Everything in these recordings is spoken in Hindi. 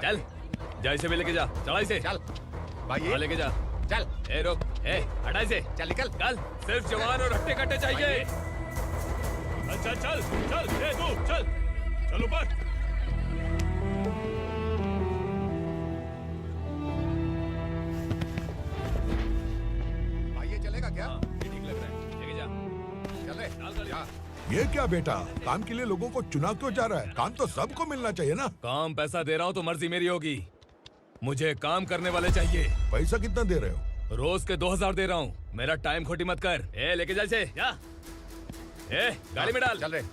चल जा, इसे भी लेके जा, चला इसे। चल भाई लेके जा। चल। ए रोक, ए हटा इसे। चल निकल। चल, सिर्फ जवान और हट्टे कट्टे चाहिए। चल चल चल, ए तू चल, चल ऊपर। भाई ये चलेगा क्या? ये ठीक लग रहा है, लेके जा। चल रे, डाल कर जा। ये क्या बेटा, काम के लिए लोगों को चुना क्यों जा रहा है? काम तो सबको मिलना चाहिए ना। काम पैसा दे रहा हूँ तो मर्जी मेरी होगी, मुझे काम करने वाले चाहिए। पैसा कितना दे रहे हो? रोज के 2000 दे रहा हूँ, मेरा टाइम खोटी मत कर। ए लेके जा इसे, जा। ए गाड़ी में डाल। चल रे।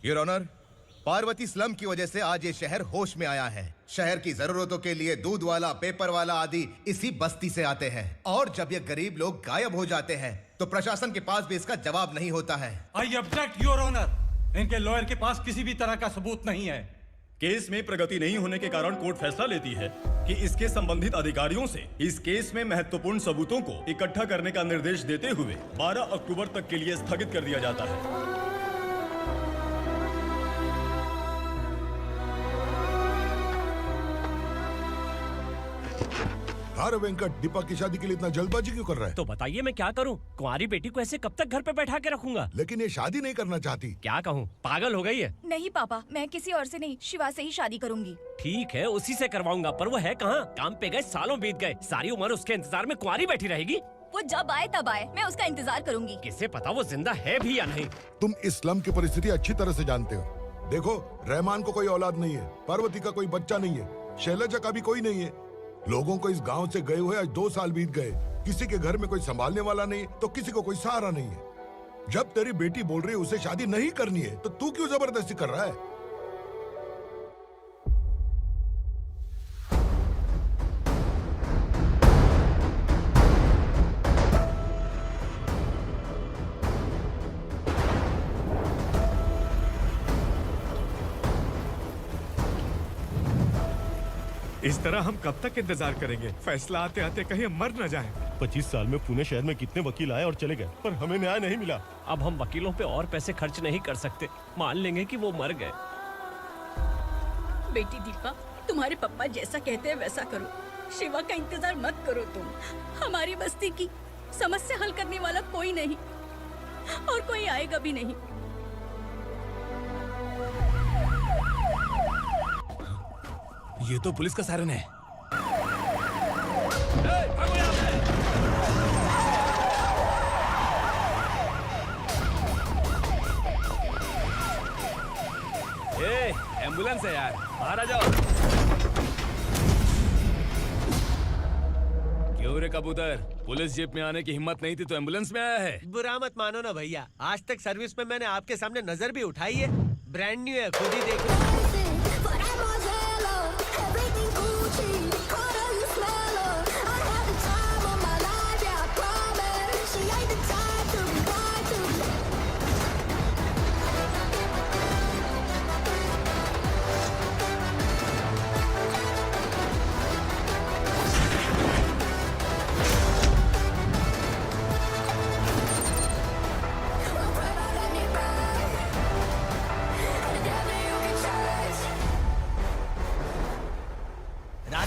योर ऑनर, पार्वती स्लम की वजह से आज ये शहर होश में आया है। शहर की जरूरतों के लिए दूध वाला, पेपर वाला आदि इसी बस्ती से आते हैं, और जब ये गरीब लोग गायब हो जाते हैं तो प्रशासन के पास भी इसका जवाब नहीं होता है। आई ऑब्जेक्ट योर ऑनर, इनके लॉयर के पास किसी भी तरह का सबूत नहीं है। केस में प्रगति नहीं होने के कारण कोर्ट फैसला लेती है कि इसके संबंधित अधिकारियों से इस केस में महत्वपूर्ण सबूतों को इकट्ठा करने का निर्देश देते हुए 12 अक्टूबर तक के लिए स्थगित कर दिया जाता है। अरे वेंकट, दीपक की शादी के लिए इतना जल्दबाजी क्यों कर रहा है? तो बताइए मैं क्या करूं? कुंवारी बेटी को ऐसे कब तक घर पे बैठा के रखूंगा? लेकिन ये शादी नहीं करना चाहती। क्या कहूं, पागल हो गई है। नहीं पापा, मैं किसी और से नहीं, शिवा से ही शादी करूंगी। ठीक है, उसी से करवाऊंगा, पर वो है कहाँ? काम पे गए, सालों बीत गए, सारी उम्र उसके इंतजार में कुंवारी बैठी रहेगी। वो जब आए तब आए, मैं उसका इंतजार करूंगी। किसे पता वो जिंदा है भी या नहीं। तुम इस्लाम की परिस्थिति अच्छी तरह से जानते हो। देखो, रहमान को कोई औलाद नहीं है, पार्वती का कोई बच्चा नहीं है, शैलजा का भी कोई नहीं है। लोगों को इस गांव से गए हुए आज 2 साल बीत गए। किसी के घर में कोई संभालने वाला नहीं, तो किसी को कोई सहारा नहीं है। जब तेरी बेटी बोल रही है उसे शादी नहीं करनी है, तो तू क्यों जबरदस्ती कर रहा है? इस तरह हम कब तक इंतजार करेंगे? फैसला आते आते कहीं हम मर न जाएं। 25 साल में पुणे शहर में कितने वकील आए और चले गए, पर हमें न्याय नहीं मिला। अब हम वकीलों पे और पैसे खर्च नहीं कर सकते, मान लेंगे कि वो मर गए। बेटी दीपा, तुम्हारे पप्पा जैसा कहते हैं वैसा करो। शिवा का इंतजार मत करो तुम। हमारी बस्ती की समस्या हल करने वाला कोई नहीं, और कोई आएगा भी नहीं। ये तो पुलिस का सायरन है। ए, एम्बुलेंस है यार, बाहर आ जाओ। क्यों रे कबूतर, पुलिस जीप में आने की हिम्मत नहीं थी तो एम्बुलेंस में आया है? बुरा मत मानो ना भैया, आज तक सर्विस में मैंने आपके सामने नजर भी उठाई है। ब्रांड न्यू है, खुद ही देखो।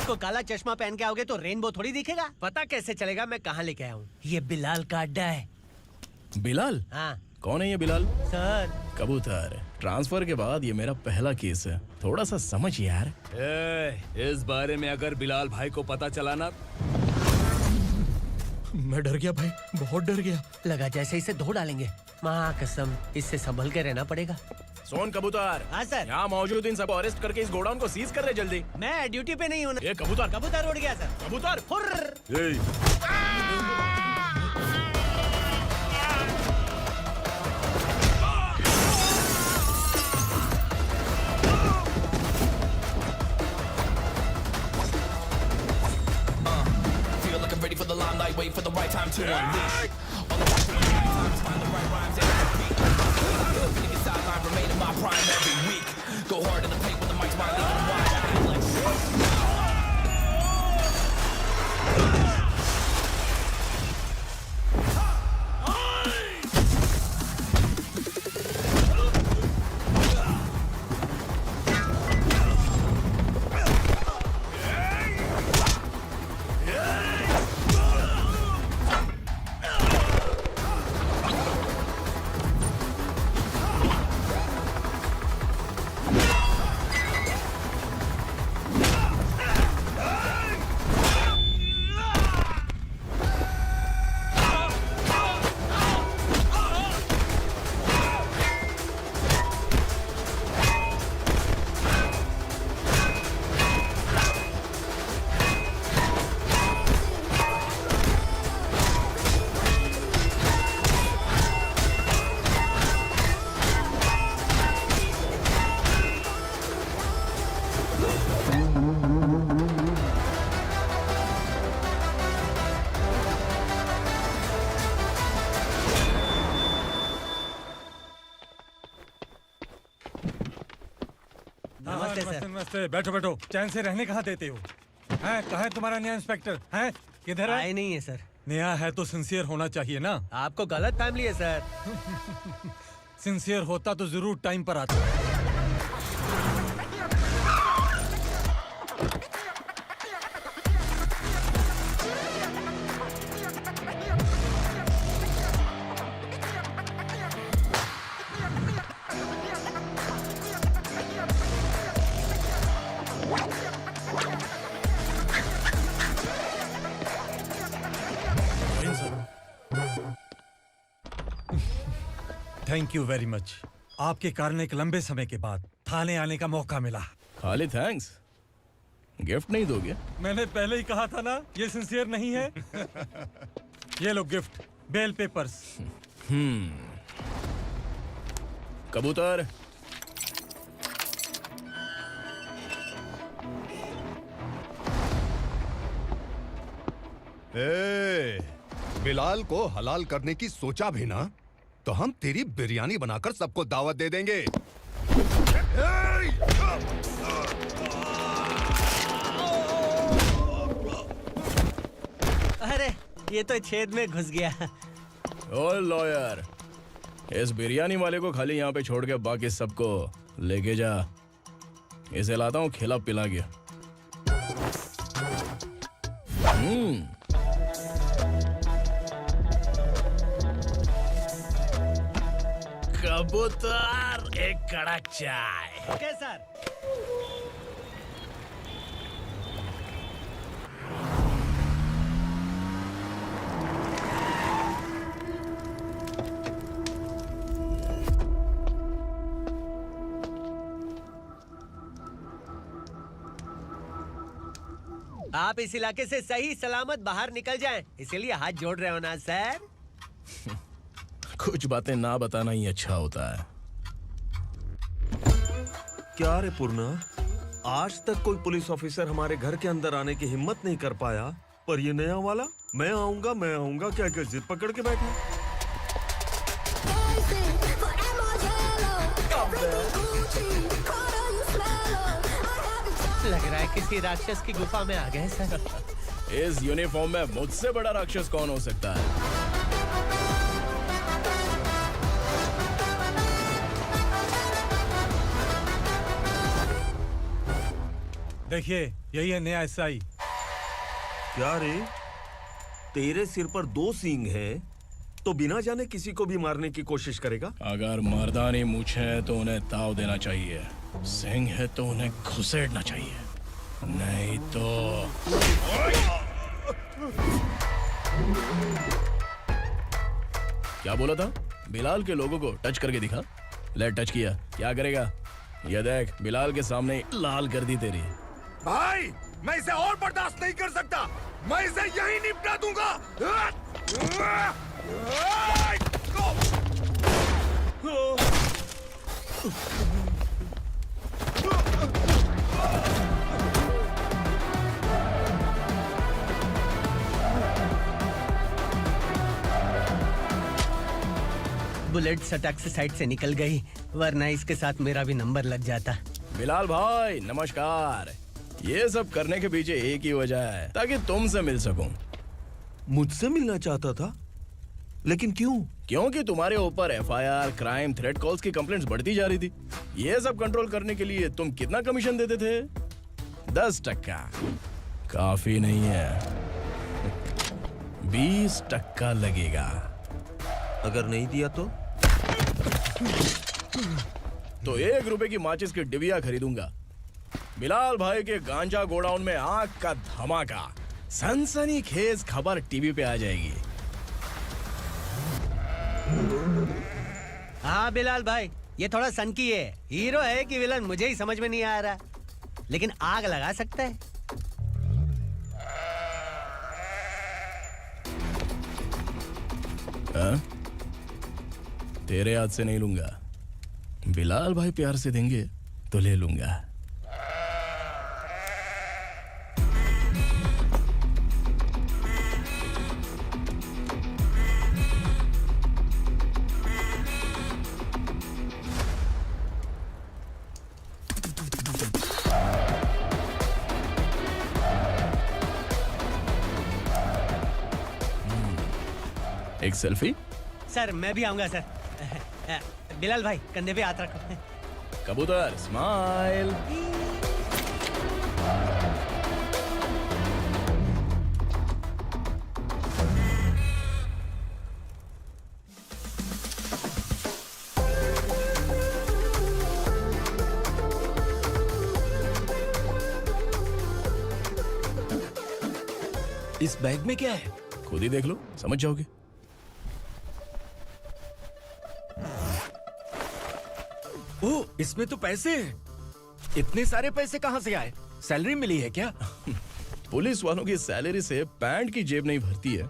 को काला चश्मा पहन के आओगे तो रेनबो थोड़ी दिखेगा। पता कैसे चलेगा मैं कहाँ लेके आया हूँ? ये बिलाल का अड्डा है। बिलाल? हाँ। कौन है ये बिलाल? सर कबूतर, ट्रांसफर के बाद ये मेरा पहला केस है, थोड़ा सा समझ यार। इस बारे में अगर बिलाल भाई को पता चला ना, मैं डर गया भाई, बहुत डर गया। लगा जैसे इसे धो डालेंगे। माँ कसम, इससे संभल के रहना पड़ेगा। सोन कबूतर। हाँ सर। यहाँ मौजूद इन सबको अरेस्ट करके इस गोडाउन को सीज कर रहे जल्दी। मैं ड्यूटी पे नहीं हूँ। ये कबूतर। कबूतर उड़ गया सर। कबूतर। time to unleash. All the time to find the right rhymes and beat. Niggas sideline remain in my prime every week. Go hard in the paint with the mic's wide and wide. I feel like नमस्ते, बैठो बैठो। चैन से रहने कहाँ देते हो? हैं, कहाँ है तुम्हारा नया इंस्पेक्टर? हैं, किधर है? आए नहीं है सर। नया है तो सिंसियर होना चाहिए ना। आपको गलत फैमिली है सर। सिंसियर होता तो जरूर टाइम पर आता। Thank you very much. आपके कारण एक लंबे समय के बाद थाने आने का मौका मिला। खाली थैंक्स, गिफ्ट नहीं दोगे? मैंने पहले ही कहा था ना, ये सिंसियर नहीं है। ये लो गिफ्ट, बेल पेपर्स। कबूतर। बिलाल को हलाल करने की सोचा भी ना, तो हम तेरी बिरयानी बनाकर सबको दावत दे देंगे। अरे ये तो छेद में घुस गया। ओ लॉयर, इस बिरयानी वाले को खाली यहाँ पे छोड़ के बाकी सबको लेके जा। इसे लाता हूँ खिला पिला के। कबूतर, एक कड़क चाय। Okay sir. आप इस इलाके से सही सलामत बाहर निकल जाएं, इसीलिए हाथ जोड़ रहे हो ना सर। कुछ बातें ना बताना ही अच्छा होता है। क्या रे पूर्णा, आज तक कोई पुलिस ऑफिसर हमारे घर के अंदर आने की हिम्मत नहीं कर पाया, पर ये नया वाला मैं आऊंगा क्या क्या जिद पकड़ के बैठा। लग रहा है किसी राक्षस की गुफा में आ गए सर। इस यूनिफॉर्म में मुझसे बड़ा राक्षस कौन हो सकता है? देखिए, यही है नया एसआई। क्या रे, तेरे सिर पर 2 सींग है तो बिना जाने किसी को भी मारने की कोशिश करेगा? अगर मर्दानी मूंछ है तो उन्हें ताव देना चाहिए, सिंह है तो उन्हें घुसेड़ना चाहिए, नहीं तो। क्या बोला था? बिलाल के लोगों को टच करके दिखा। ले टच किया, क्या करेगा? ये देख, बिलाल के सामने लाल कर दी तेरी। भाई, मैं इसे और बर्दाश्त नहीं कर सकता। मैं इसे यहीं निपटा दूंगा। बुलेट सटक से साइड से निकल गई, वरना इसके साथ मेरा भी नंबर लग जाता। बिलाल भाई नमस्कार। ये सब करने के पीछे एक ही वजह है, ताकि तुमसे मिल सकूं। मुझसे मिलना चाहता था, लेकिन क्यों? क्योंकि तुम्हारे ऊपर एफआईआर, क्राइम, थ्रेट कॉल्स की कंप्लेंट्स बढ़ती जा रही थी। ये सब कंट्रोल करने के लिए तुम कितना कमीशन देते थे? 10%। काफी नहीं है, 20% लगेगा। अगर नहीं दिया तो 1 रुपए की माचिस की डिबिया खरीदूंगा। बिलाल भाई के गांजा गोडाउन में आग का धमाका, सनसनीखेज खबर टीवी पे आ जाएगी। हाँ बिलाल भाई, ये थोड़ा सनकी है। हीरो है कि विलन मुझे ही समझ में नहीं आ रहा, लेकिन आग लगा सकता है। हाँ? तेरे हाथ से नहीं लूंगा, बिलाल भाई प्यार से देंगे तो ले लूंगा। एक सेल्फी? सर मैं भी आऊंगा सर। बिलाल भाई कंधे पे हाथ रखो। कबूतर स्माइल। इस बैग में क्या है? खुद ही देख लो, समझ जाओगे। ओह, इसमें तो पैसे हैं। इतने सारे पैसे कहाँ से आए? सैलरी मिली है क्या? पुलिस वालों की सैलरी से पैंट की जेब नहीं भरती है,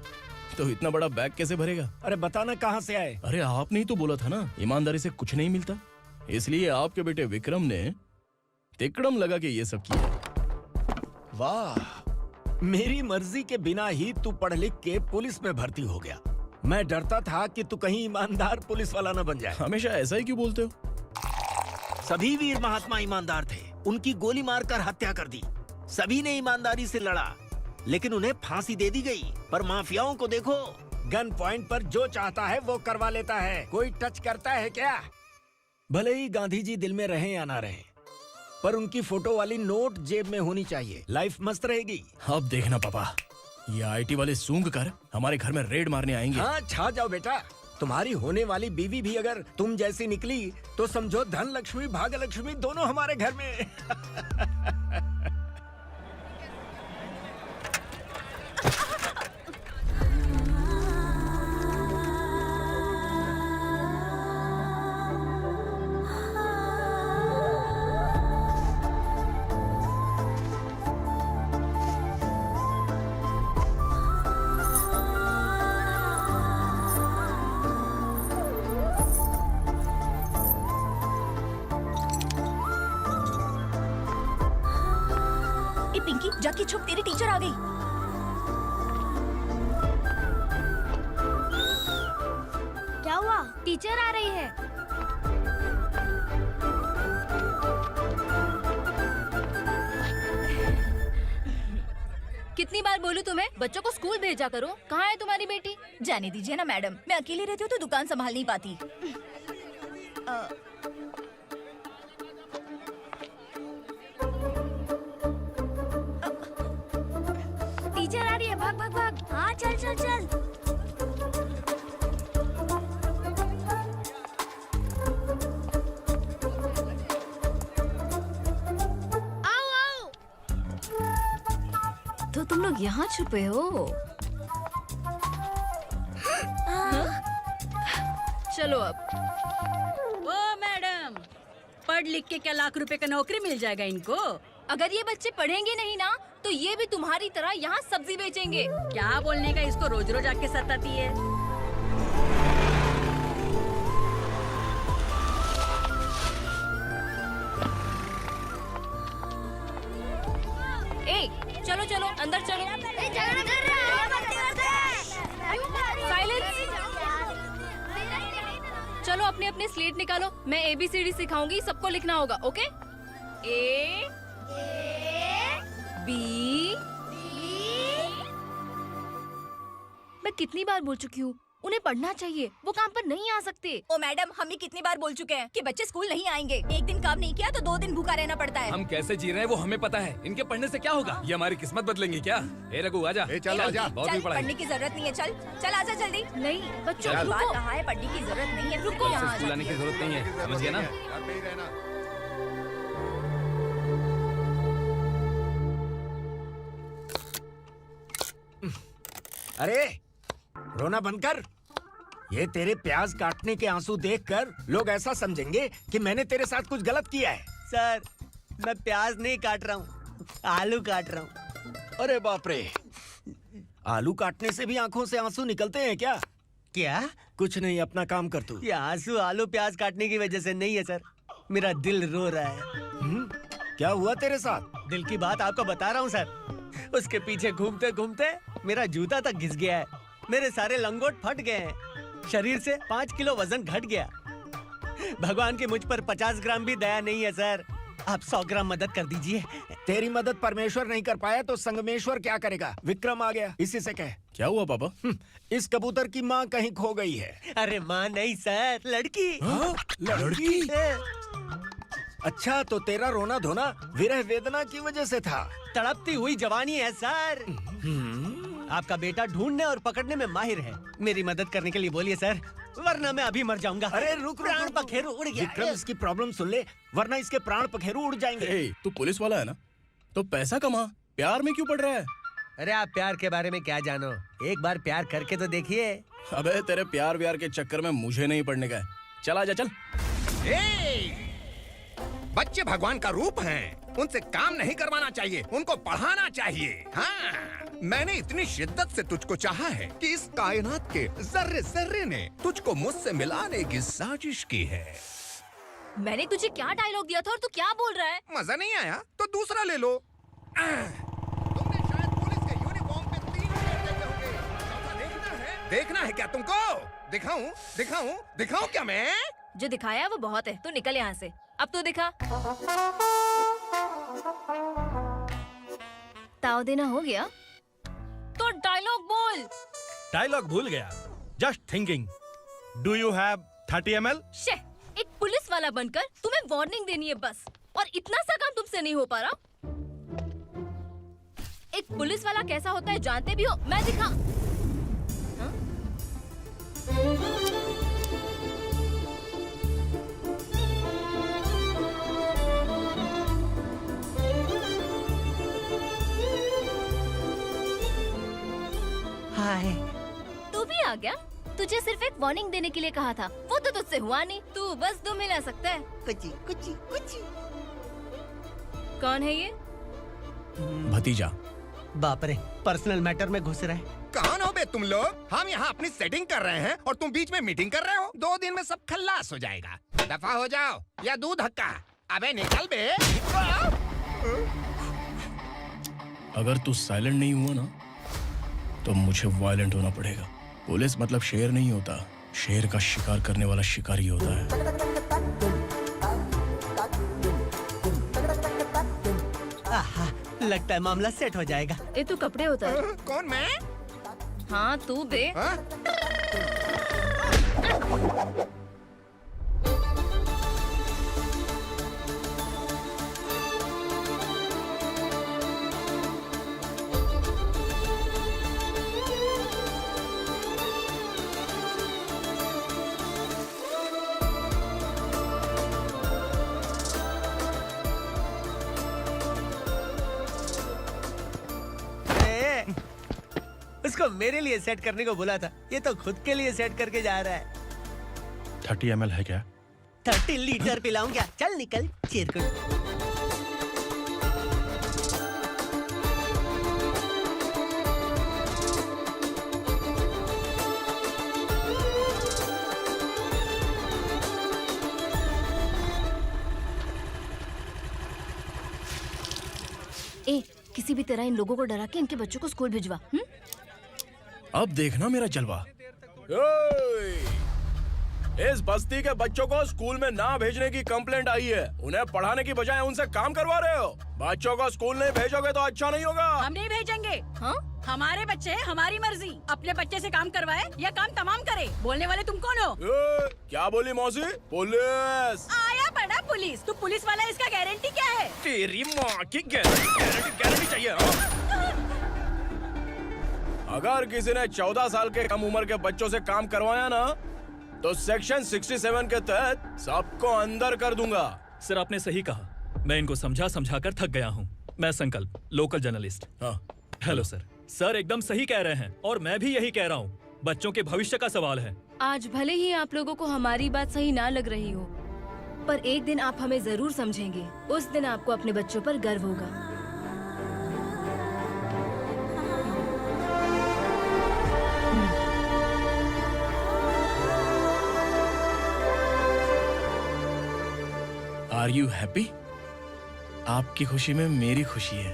तो इतना बड़ा बैग कैसे भरेगा? अरे बताना कहाँ से आए? अरे आपने ही तो बोला था ना, ईमानदारी से कुछ नहीं मिलता। इसलिए आपके बेटे विक्रम ने तिकड़म लगा के ये सब किया। वाह, मेरी मर्जी के बिना ही तू पढ़ लिख के पुलिस में भर्ती हो गया। मैं डरता था कि तू कहीं ईमानदार पुलिस वाला न बन जाए। हमेशा ऐसा ही क्यों बोलते हो? सभी वीर महात्मा ईमानदार थे, उनकी गोली मारकर हत्या कर दी। सभी ने ईमानदारी से लड़ा, लेकिन उन्हें फांसी दे दी गई। पर माफियाओं को देखो, गन पॉइंट पर जो चाहता है वो करवा लेता है। कोई टच करता है क्या? भले ही गांधी जी दिल में रहे या ना रहे, पर उनकी फोटो वाली नोट जेब में होनी चाहिए। लाइफ मस्त रहेगी। अब देखना पापा, ये आईटी वाले सूंघ कर हमारे घर में रेड मारने आएंगे। हाँ, छा जाओ बेटा। तुम्हारी होने वाली बीवी भी अगर तुम जैसी निकली तो समझो धन लक्ष्मी भाग्य लक्ष्मी दोनों हमारे घर में। पिंकी जाके छुप, तेरी टीचर आ गई। क्या हुआ? टीचर आ रही है। कितनी बार बोलूं तुम्हें, बच्चों को स्कूल भेजा करो। कहाँ है तुम्हारी बेटी? जाने दीजिए ना मैडम, मैं अकेली रहती हूँ तो दुकान संभाल नहीं पाती। टीचर आ रही है, भाग भाग भाग। हाँ चल चल चल। आओ आओ। तो तुम लोग यहाँ छुपे हो? चलो अब। ओ मैडम, पढ़ लिख के क्या लाख रुपए का नौकरी मिल जाएगा इनको? अगर ये बच्चे पढ़ेंगे नहीं ना, तो ये भी तुम्हारी तरह यहाँ सब्जी बेचेंगे। क्या बोलने का, इसको रोज रोज आके सताती है। ए, चलो चलो अंदर चलो। साइलेंस। मैं ABCD सिखाऊंगी, सबको लिखना होगा, ओके? A B मैं कितनी बार बोल चुकी हूँ, उन्हें पढ़ना चाहिए, वो काम पर नहीं आ सकते। ओ मैडम, हम भी कितनी बार बोल चुके हैं कि बच्चे स्कूल नहीं आएंगे। एक दिन काम नहीं किया तो 2 दिन भूखा रहना पड़ता है। हम कैसे जी रहे हैं वो हमें पता है, इनके पढ़ने से क्या होगा? ये हमारी किस्मत बदलेंगे क्या? ए रघु आजा। चल आजा। बहुत भी चल, पढ़ाई। पढ़ने की जरूरत नहीं है, चल आजा जल्दी। नहीं बच्चों चल। रुको। बात कहा है, पढ़ने की जरूरत नहीं है, रुको कल से यहाँ स्कूल आने की जरूरत नहीं है, समझ गया ना? घर पे ही रहना। अरे रोना बंद कर। ये तेरे प्याज काटने के आंसू देखकर लोग ऐसा समझेंगे कि मैंने तेरे साथ कुछ गलत किया है। सर, मैं प्याज नहीं काट रहा हूँ, आलू काट रहा हूँ। अरे बाप रे, आलू काटने से भी आंखों से आंसू निकलते हैं क्या? क्या? कुछ नहीं, अपना काम कर तू। ये आंसू आलू प्याज काटने की वजह से नहीं है सर, मेरा दिल रो रहा है। क्या हुआ तेरे साथ? दिल की बात आपको बता रहा हूँ सर। उसके पीछे घूमते घूमते मेरा जूता तक घिस गया है, मेरे सारे लंगोट फट गए हैं, शरीर से 5 किलो वजन घट गया। भगवान की मुझ पर 50 ग्राम भी दया नहीं है सर, आप 100 ग्राम मदद कर दीजिए। तेरी मदद परमेश्वर नहीं कर पाया तो संगमेश्वर क्या करेगा? विक्रम आ गया, इसी से कह। क्या हुआ पापा? इस कबूतर की माँ कहीं खो गई है। अरे माँ नहीं सर, लड़की। लड़की? अच्छा, तो तेरा रोना धोना विरह वेदना की वजह से था। तड़पती हुई जवानी है सर। आपका बेटा ढूंढने और पकड़ने में माहिर है, मेरी मदद करने के लिए बोलिए सर, वरना मैं अभी मर जाऊंगा। अरे रुक, प्राण पखेरु उड़ गया। विक्रम, इसकी प्रॉब्लम सुन ले, वरना इसके प्राण पखेरु उड़ जाएंगे। ए, तू पुलिस वाला है ना, तो पैसा कमा, प्यार में क्यों पड़ रहा है? अरे आप प्यार के बारे में क्या जानो, एक बार प्यार करके तो देखिए। अबे तेरे प्यार व्यार के चक्कर में मुझे नहीं पड़ने का है, चल चल। बच्चे भगवान का रूप हैं, उनसे काम नहीं करवाना चाहिए, उनको पढ़ाना चाहिए। हाँ, मैंने इतनी शिद्दत से तुझको चाहा है कि इस कायनात के जर्रे जर्रे ने तुझको मुझसे मिलाने की साजिश की है। मैंने तुझे क्या डायलॉग दिया था और तू क्या बोल रहा है? मजा नहीं आया तो दूसरा ले लो। तुमने शायद पुलिस के यूनिफॉर्म पे 3 पैर देखे होंगे। चौथा देखना है क्या तुमको? दिखाऊं दिखाऊं दिखाऊं क्या मैं? जो दिखाया वो बहुत है, तू निकल यहाँ से। अब तू दिखा। ताव देना हो गया तो डायलॉग बोल। डायलॉग भूल गया। Just thinking, do you have 30 ml? शे, एक पुलिस वाला बनकर तुम्हें वार्निंग देनी है बस, और इतना सा काम तुमसे नहीं हो पा रहा। एक पुलिस वाला कैसा होता है जानते भी हो? मैं दिखा। हाँ? हाय। तू भी आ गया? तुझे सिर्फ एक वार्निंग देने के लिए कहा था, वो तो तुझसे हुआ नहीं। तू बस दो मिला सकता है। कुची कुची कुची। कौन है ये? भतीजा। बाप रे, पर्सनल मैटर में घुस रहे। कौन हो बे तुम लोग? हम यहाँ अपनी सेटिंग कर रहे हैं और तुम बीच में मीटिंग कर रहे हो। 2 दिन में सब खल्लास हो जाएगा। दफा हो जाओ या दूध हक्का। अबे निकल बे। अगर तू साइलेंट नहीं हुआ ना तो मुझे वायलेंट होना पड़ेगा। पुलिस मतलब शेर नहीं होता, शेर का शिकार करने वाला शिकारी होता है। आहा, लगता है मामला सेट हो जाएगा। ए तू कपड़े उतार। कौन मैं? हाँ तू बे। हाँ? उसको मेरे लिए सेट करने को बोला था, ये तो खुद के लिए सेट करके जा रहा है। 30 ml है क्या? 30 लीटर पिलाऊं क्या? चल निकल चिरकुट। ए, किसी भी तरह इन लोगों को डरा के इनके बच्चों को स्कूल भिजवा। अब देखना मेरा जलवा। इस बस्ती के बच्चों को स्कूल में ना भेजने की कंप्लेंट आई है। उन्हें पढ़ाने की बजाय उनसे काम करवा रहे हो। बच्चों को स्कूल नहीं भेजोगे तो अच्छा नहीं होगा। हम नहीं भेजेंगे। हाँ? हमारे बच्चे हमारी मर्जी। अपने बच्चे से काम करवाए या काम तमाम करे। बोलने वाले तुम कौन हो? क्या बोली मौसी? पुलिस आया बड़ा पुलिस। तू पुलिस वाला, इसका गारंटी क्या है? तेरी माँ की गारंटी चाहिए हाँ? अगर किसी ने 14 साल के कम उम्र के बच्चों से काम करवाया ना तो सेक्शन 67 के तहत सबको अंदर कर दूंगा। सर आपने सही कहा। मैं इनको समझा कर थक गया हूँ। मैं संकल्प, लोकल जर्नलिस्ट। हाँ। Hello sir. सर एकदम सही कह रहे हैं और मैं भी यही कह रहा हूँ। बच्चों के भविष्य का सवाल है। आज भले ही आप लोगों को हमारी बात सही ना लग रही हो, पर एक दिन आप हमें जरूर समझेंगे। उस दिन आपको अपने बच्चों पर गर्व होगा। Are you happy? आपकी खुशी में मेरी खुशी है।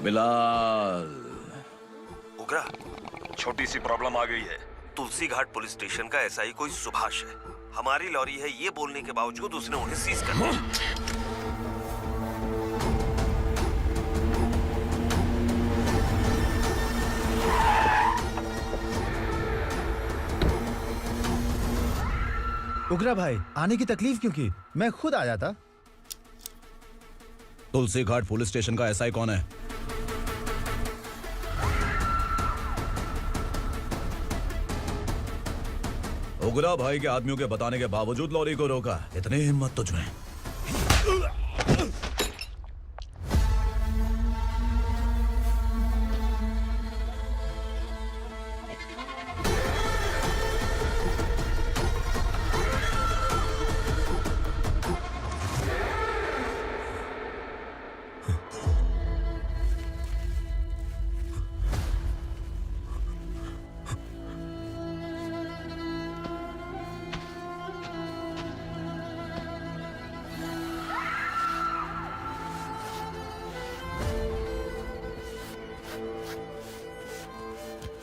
बिलाल। उगरा, छोटी सी प्रॉब्लम आ गई है। तुलसी घाट पुलिस स्टेशन का एसआई कोई सुभाष है। हमारी लॉरी है ये बोलने के बावजूद उसने उन्हें सीज कर दिया। उगरा भाई, आने की तकलीफ क्यों की? मैं खुद आ जाता। तुलसी घाट पुलिस स्टेशन का एसआई कौन है? उगरा भाई के आदमियों के बताने के बावजूद लॉरी को रोका। इतनी हिम्मत तुझमें?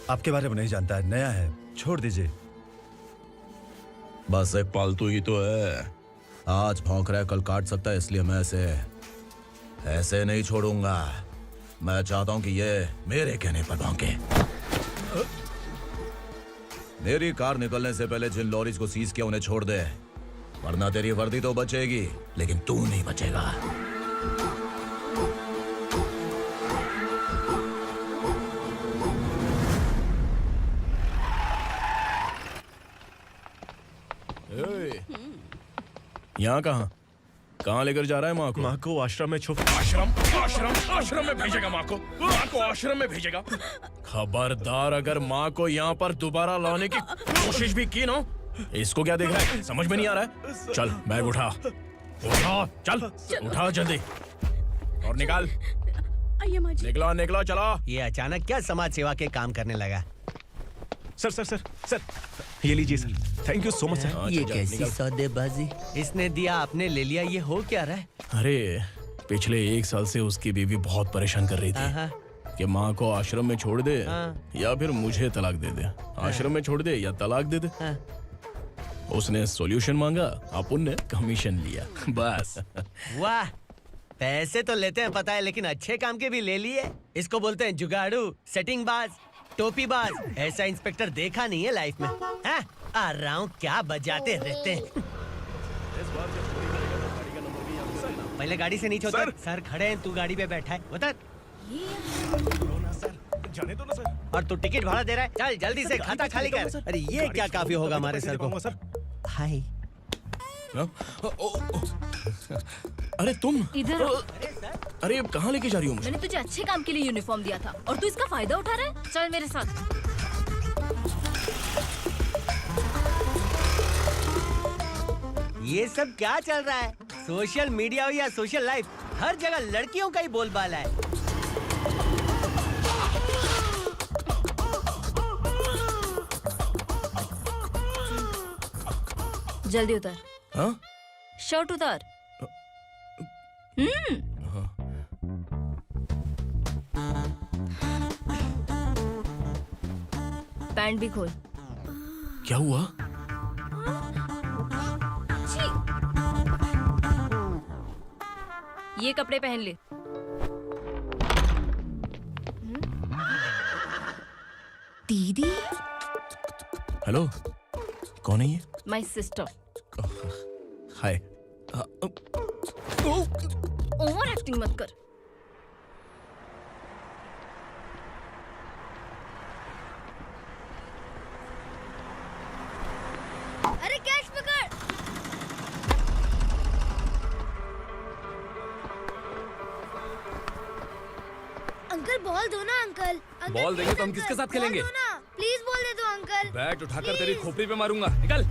आपके बारे में नहीं जानता है, नया है, छोड़ दीजिए। बस एक पालतू ही तो है। आज भौंक रहा है, कल काट सकता है, इसलिए मैं ऐसे नहीं छोड़ूंगा। मैं चाहता हूं कि ये मेरे कहने पर भौंके। मेरी कार निकलने से पहले जिन लॉरीज को सीज किया उन्हें छोड़ दे, वरना तेरी वर्दी तो बचेगी लेकिन तू नहीं बचेगा। यहाँ कहाँ लेकर जा रहा है माँ को? माँ को आश्रम में आश्रम में भेजेगा माँ को? माँ को आश्रम में भेजेगा? खबरदार, अगर माँ को यहाँ पर दोबारा लाने की कोशिश भी की ना। इसको क्या देख रहा है? समझ में नहीं आ रहा है? चल बैग उठा, चल उठा जल्दी और निकाल। निकला चला। ये अचानक क्या समाज सेवा के काम करने लगा? सर ये लीजिए sir. Thank you so much sir. ये कैसी सौदेबाजी? इसने दिया, आपने ले लिया, ये हो क्या रहा है? अरे पिछले 1 साल से उसकी बीवी बहुत परेशान कर रही थी कि माँ को आश्रम में छोड़ दे या फिर मुझे तलाक दे दे। आश्रम में छोड़ दे या तलाक दे दे। उसने सॉल्यूशन मांगा, अपन ने कमीशन लिया, बस। वाह, पैसे तो लेते हैं पता है, लेकिन अच्छे काम के भी ले लिए। इसको बोलते हैं जुगाड़ू, सेटिंग बाज, टोपी बाज। ऐसा इंस्पेक्टर देखा नहीं है लाइफ में। हाँ? आ रहा हूँ, क्या बजाते रहते हैं। पहले गाड़ी से नीचे उतर। सर खड़े हैं, तू गाड़ी पे बैठा है, उतर। जाने दो ना सर। और तू टिकट भाड़ा दे रहा है, चल जल्दी से खाता खाली कर। अरे ये क्या काफी होगा हमारे सर को। हाय। अरे तुम इधर। अरे अब कहाँ लेके जा रही हो मुझे? मैंने तुझे अच्छे काम के लिए यूनिफॉर्म दिया था और तू इसका फायदा उठा रहा है। चल मेरे साथ। ये सब क्या चल रहा है? सोशल मीडिया हो या सोशल लाइफ, हर जगह लड़कियों का ही बोलबाला है। जल्दी उतर। हाँ? शर्ट उतार। पैंट भी खोल। क्या हुआ? छी! ये कपड़े पहन ले। दीदी, हेलो, कौन है ये? My sister. Hi. Over acting मत कर। अरे कैश पकड़। अंकल बॉल दो ना अंकल। बॉल देंगे तो हम किसके साथ खेलेंगे? प्लीज बॉल दे दो अंकल। बैट उठाकर तेरी खोपड़ी पे मारूंगा। निकल।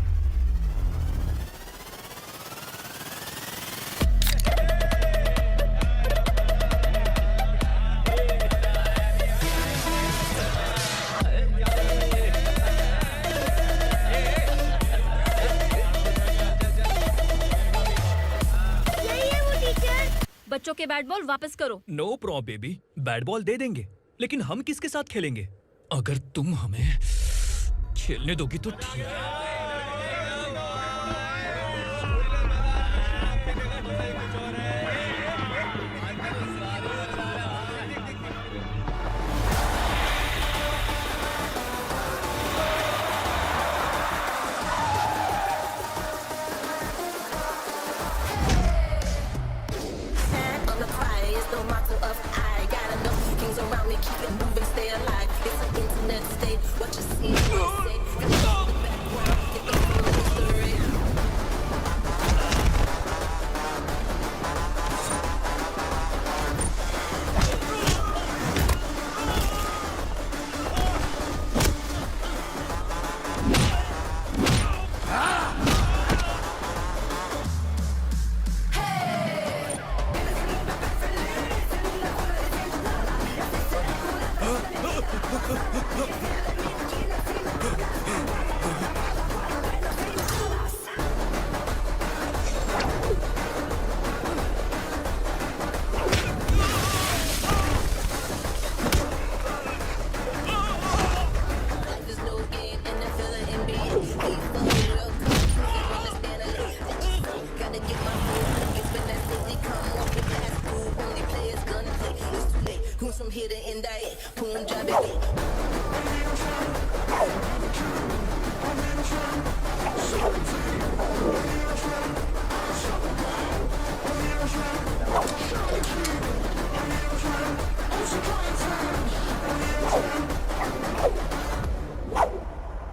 यही है वो टीचर। बच्चों के बैट बॉल वापस करो। No problem baby, bat ball दे देंगे, लेकिन हम किसके साथ खेलेंगे? अगर तुम हमें खेलने दोगी तो ठीक है।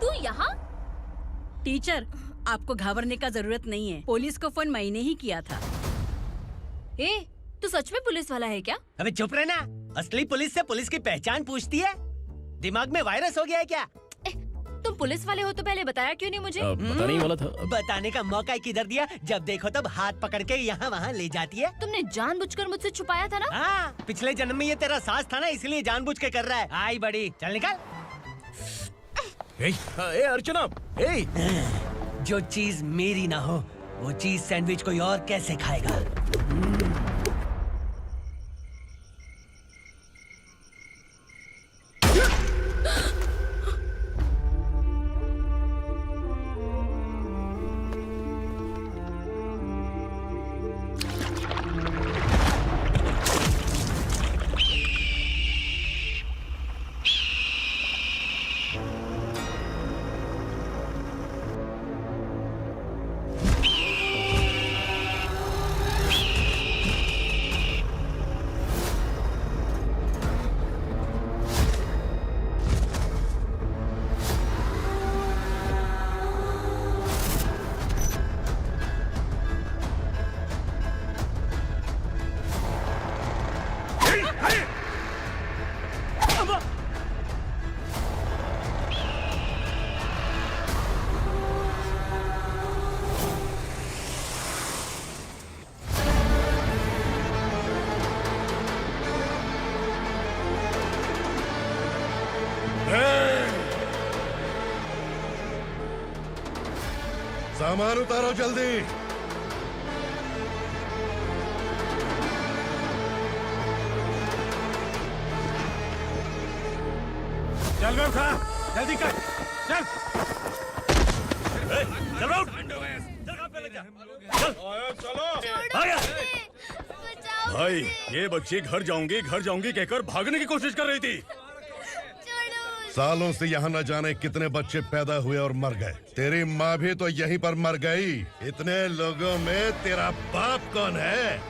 तू यहाँ? टीचर, आपको घबराने का जरूरत नहीं है। पुलिस को फोन मैंने ही किया था। ए, तू सच में पुलिस वाला है क्या? अबे चुप रहना। असली पुलिस से पुलिस की पहचान पूछती है? दिमाग में वायरस हो गया है क्या? तुम पुलिस वाले हो तो पहले बताया क्यों नहीं मुझे? बताने ही वाला था। बताने का मौका किधर दिया? जब देखो तब हाथ पकड़ के यहाँ वहाँ ले जाती है। तुमने जानबूझकर मुझसे छुपाया था ना? हाँ, पिछले जन्म में ये तेरा सास था ना, इसलिए जानबूझ के कर रहा है। आई बड़ी, चल निकल। ए अर्चना, ए! जो चीज मेरी ना हो, वो चीज सैंडविच कोई और कैसे खाएगा? सामान उतारो जल्दी। चल बे उठा, जल्दी कर, चल। चल आउट। भाई ये बच्ची घर जाऊंगी कहकर भागने की कोशिश कर रही थी। सालों से यहाँ न जाने कितने बच्चे पैदा हुए और मर गए। तेरी माँ भी तो यहीं पर मर गई। इतने लोगों में तेरा बाप कौन है?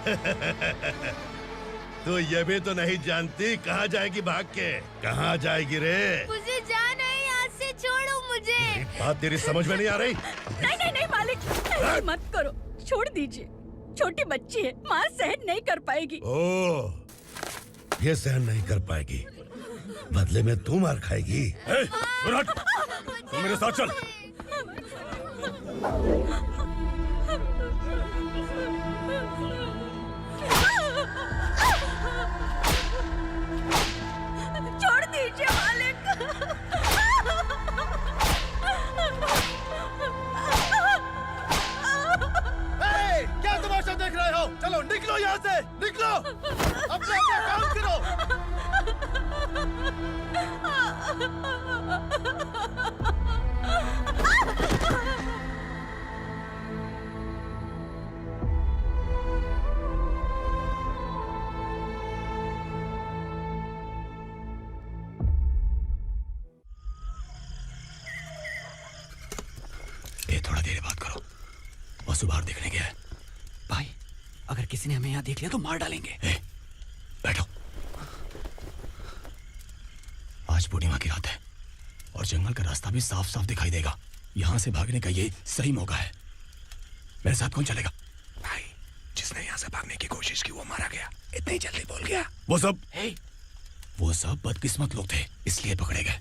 तू ये भी तो नहीं जानती कहाँ जाएगी भाग के? कहाँ जाएगी रे? मुझे जाना है, यहाँ से छोड़ो मुझे। बात तेरी समझ में नहीं आ रही? नहीं मालिक, ऐसे मत करो, छोड़ दीजिए। छोटी बच्ची है, माँ सहन नहीं कर पाएगी। ओह, ये सहन नहीं कर पाएगी, बदले में तू मार खाएगी। तू मेरे साथ चल। छोड़ दीजिए मालिक। क्या तमाशा देख रहे हो? चलो निकलो यहाँ से, निकलो। अपना काम करो। ये थोड़ा देर बात करो, वसु बाहर देखने गया है। भाई, अगर किसी ने हमें यहाँ देख लिया तो मार डालेंगे। बैठो। आज पूर्णिमा की रात है और जंगल का रास्ता भी साफ साफ दिखाई देगा। यहाँ से भागने का ये सही मौका है। मेरे साथ कौन चलेगा? भाई, जिसने यहाँ से भागने की कोशिश की वो मारा गया। इतनी जल्दी बोल गया। वो सब बदकिस्मत लोग थे, इसलिए पकड़े गए।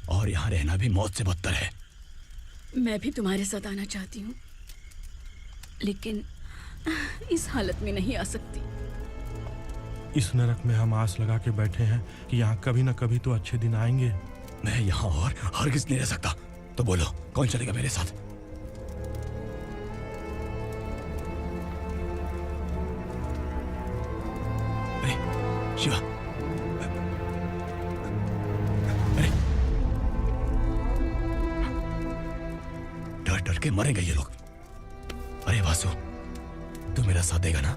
और यहाँ रहना भी मौत से बदतर है। मैं भी तुम्हारे साथ आना चाहती हूँ, लेकिन इस हालत में नहीं आ सकती। इस नरक में हम आस लगा के बैठे हैं कि यहाँ कभी न कभी तो अच्छे दिन आएंगे। मैं यहाँ और हरगिज़ नहीं रह सकता। तो बोलो, कौन चलेगा मेरे साथ? अरे शिवा, अरे डर डर के मरेंगे ये लोग। अरे वासु, तू मेरा साथ देगा ना?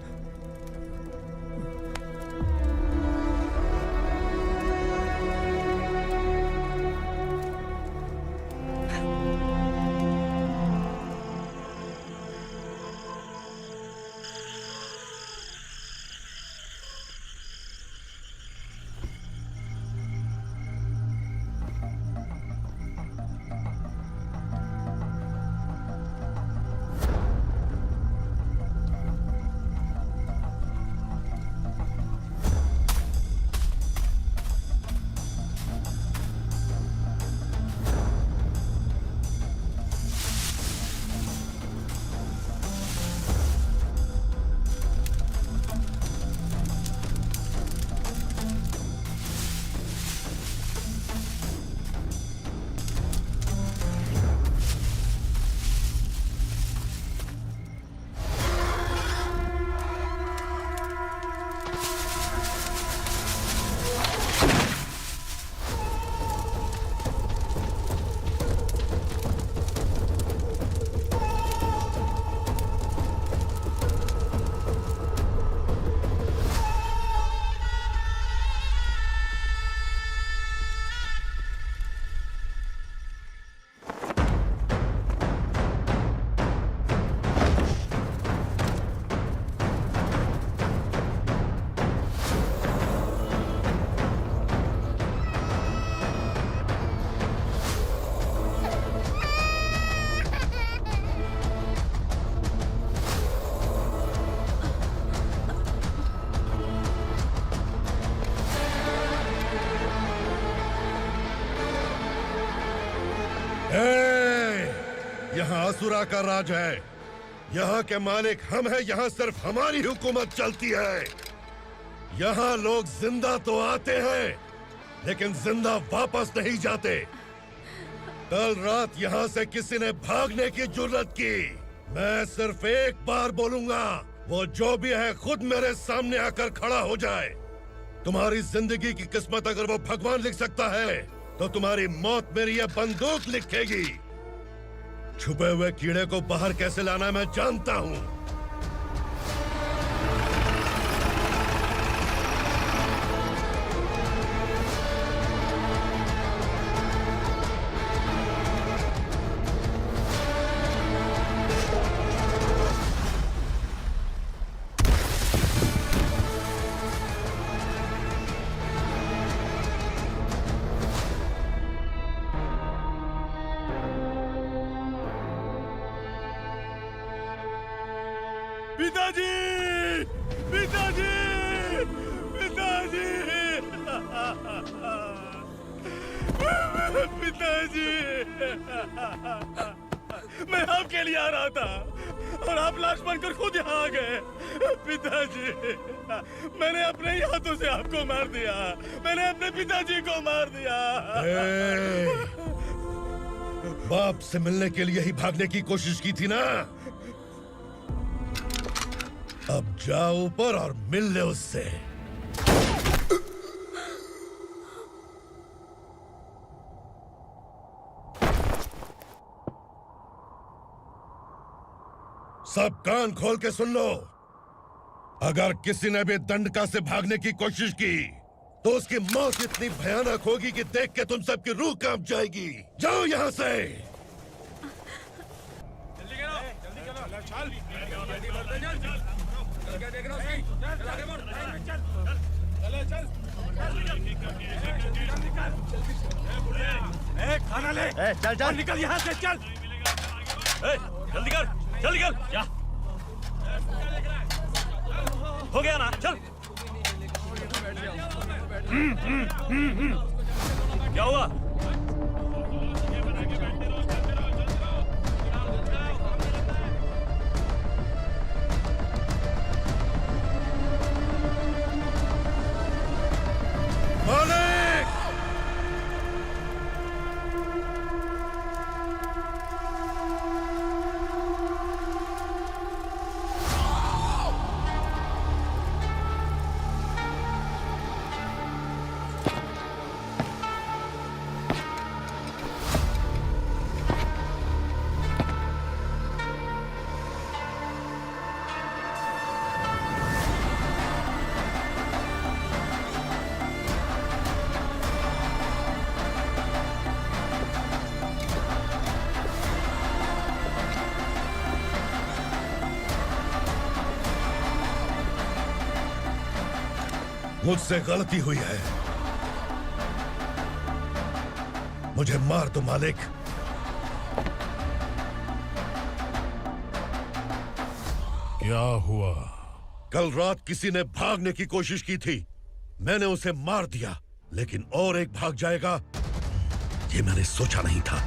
यहाँ असुरा का राज है। यहाँ के मालिक हम हैं। यहाँ सिर्फ हमारी हुकूमत चलती है। यहाँ लोग जिंदा तो आते हैं, लेकिन जिंदा वापस नहीं जाते। कल रात यहाँ से किसी ने भागने की जुर्रत की, मैं सिर्फ एक बार बोलूंगा, वो जो भी है खुद मेरे सामने आकर खड़ा हो जाए। तुम्हारी जिंदगी की किस्मत अगर वो भगवान लिख सकता है तो तुम्हारी मौत मेरी ये बंदूक लिखेगी। छुपे हुए कीड़े को बाहर कैसे लाना मैं जानता हूँ। पिताजी, पिताजी, पिताजी, पिताजी, मैं आपके लिए आ रहा था और आप लाश बनकर खुद यहाँ आ गए। पिताजी, मैंने अपने ही हाथों से आपको मार दिया। मैंने अपने पिताजी को मार दिया। बाप से मिलने के लिए ही भागने की कोशिश की थी ना? अब जाओ ऊपर और मिल ले उससे। सब कान खोल के सुन लो। अगर किसी ने भी दंडका से भागने की कोशिश की तो उसकी मौत इतनी भयानक होगी कि देख के तुम सबकी रूह कांप जाएगी। जाओ यहाँ से। खाना ले। चल चल निकल यहाँ से, चल। जल्दी कर, जल्दी कर। क्या हो गया ना? चल। क्या हुआ? मालिक! मुझसे गलती हुई है। मुझे मार दो मालिक। क्या हुआ? कल रात किसी ने भागने की कोशिश की थी। मैंने उसे मार दिया, लेकिन और एक भाग जाएगा ये मैंने सोचा नहीं था।